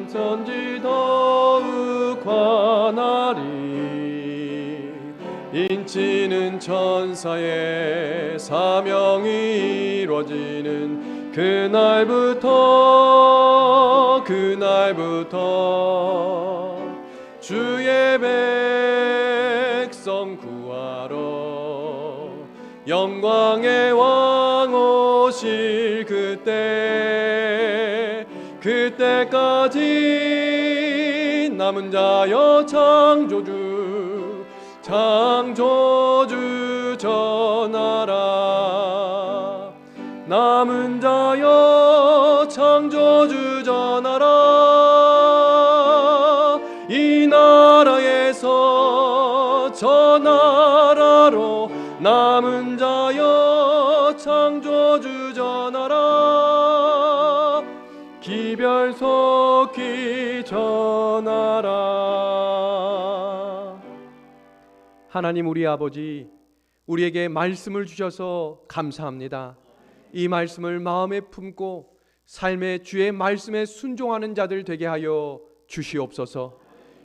온천지 더욱 관하리 인치는 천사의 사명이 이루어지는 그날부터 주의 백성 구하러 영광의 왕 오실 그때까지 남은 자여 창조주 전하라. 남은 자여 창조주 전하라. 이 나라에서 저 나라로 남은 자여 창조주 전하라. 기별 속히 전하라. 하나님 우리 아버지, 우리에게 말씀을 주셔서 감사합니다. 이 말씀을 마음에 품고 삶의 주의 말씀에 순종하는 자들 되게 하여 주시옵소서.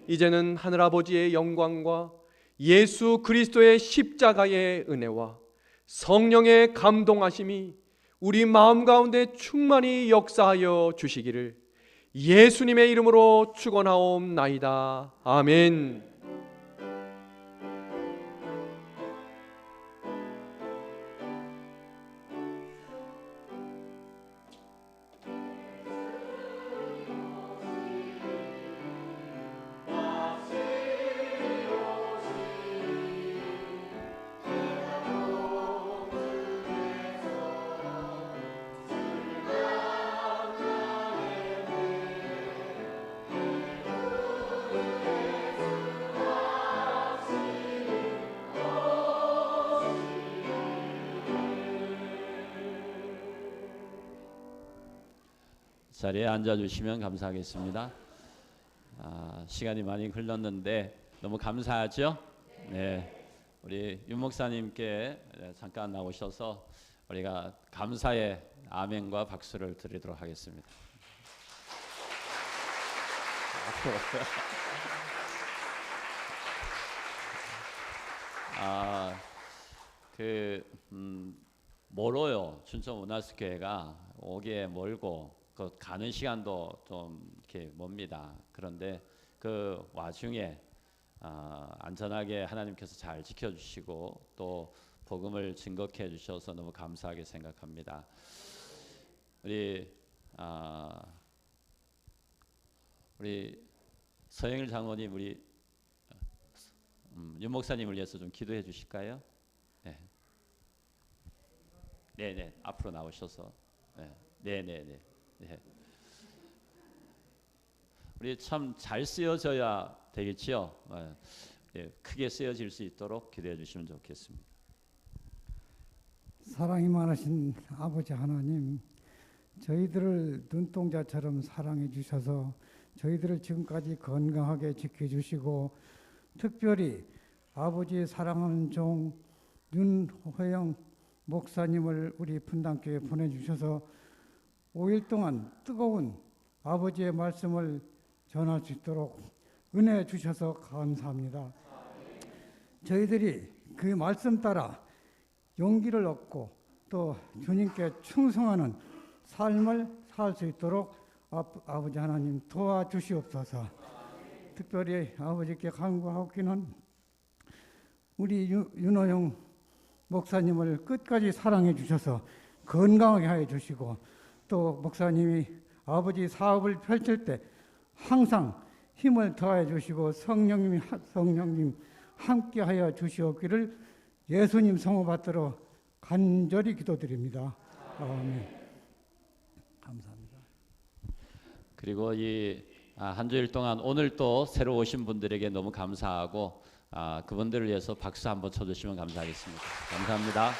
이제는 하늘아버지의 영광과 예수 그리스도의 십자가의 은혜와 성령의 감동하심이 우리 마음 가운데 충만히 역사하여 주시기를 예수님의 이름으로 축원하옵나이다. 아멘. 자리에 앉아주시면 감사하겠습니다. 시간이 많이 흘렀는데 너무 감사하죠? 네, 우리 윤 목사님께 잠깐 나오셔서 우리가 감사의 아멘과 박수를 드리도록 하겠습니다. 멀어요. 춘천 원하스교회가 오기에 멀고 그 가는 시간도 좀 이렇게 멉니다. 그런데 그 와중에 안전하게 하나님께서 잘 지켜주시고 또 복음을 증거케 해주셔서 너무 감사하게 생각합니다. 우리 서영일 장로님, 우리 윤 목사님을 위해서 좀 기도해 주실까요? 네. 네네, 앞으로 나오셔서. 네네네. 네. 우리 참 잘 쓰여져야 되겠지요. 크게 쓰여질 수 있도록 기도해 주시면 좋겠습니다. 사랑이 많으신 아버지 하나님, 저희들을 눈동자처럼 사랑해 주셔서 저희들을 지금까지 건강하게 지켜주시고, 특별히 아버지의 사랑하는 종 윤호영 목사님을 우리 분당교회에 보내주셔서 5일 동안 뜨거운 아버지의 말씀을 전할 수 있도록 은혜 주셔서 감사합니다. 저희들이 그 말씀 따라 용기를 얻고 또 주님께 충성하는 삶을 살 수 있도록 아버지 하나님 도와주시옵소서. 특별히 아버지께 간구하기는 우리 윤호영 목사님을 끝까지 사랑해 주셔서 건강하게 하여 주시고, 또 목사님이 아버지 사업을 펼칠 때 항상 힘을 더하여 주시고 성령님 함께 하여 주시옵기를 예수님 성호 받들어 간절히 기도드립니다. 아멘. 감사합니다. 그리고 이 한 주일 동안 오늘 또 새로 오신 분들에게 너무 감사하고 그분들을 위해서 박수 한번 쳐주시면 감사하겠습니다. 감사합니다.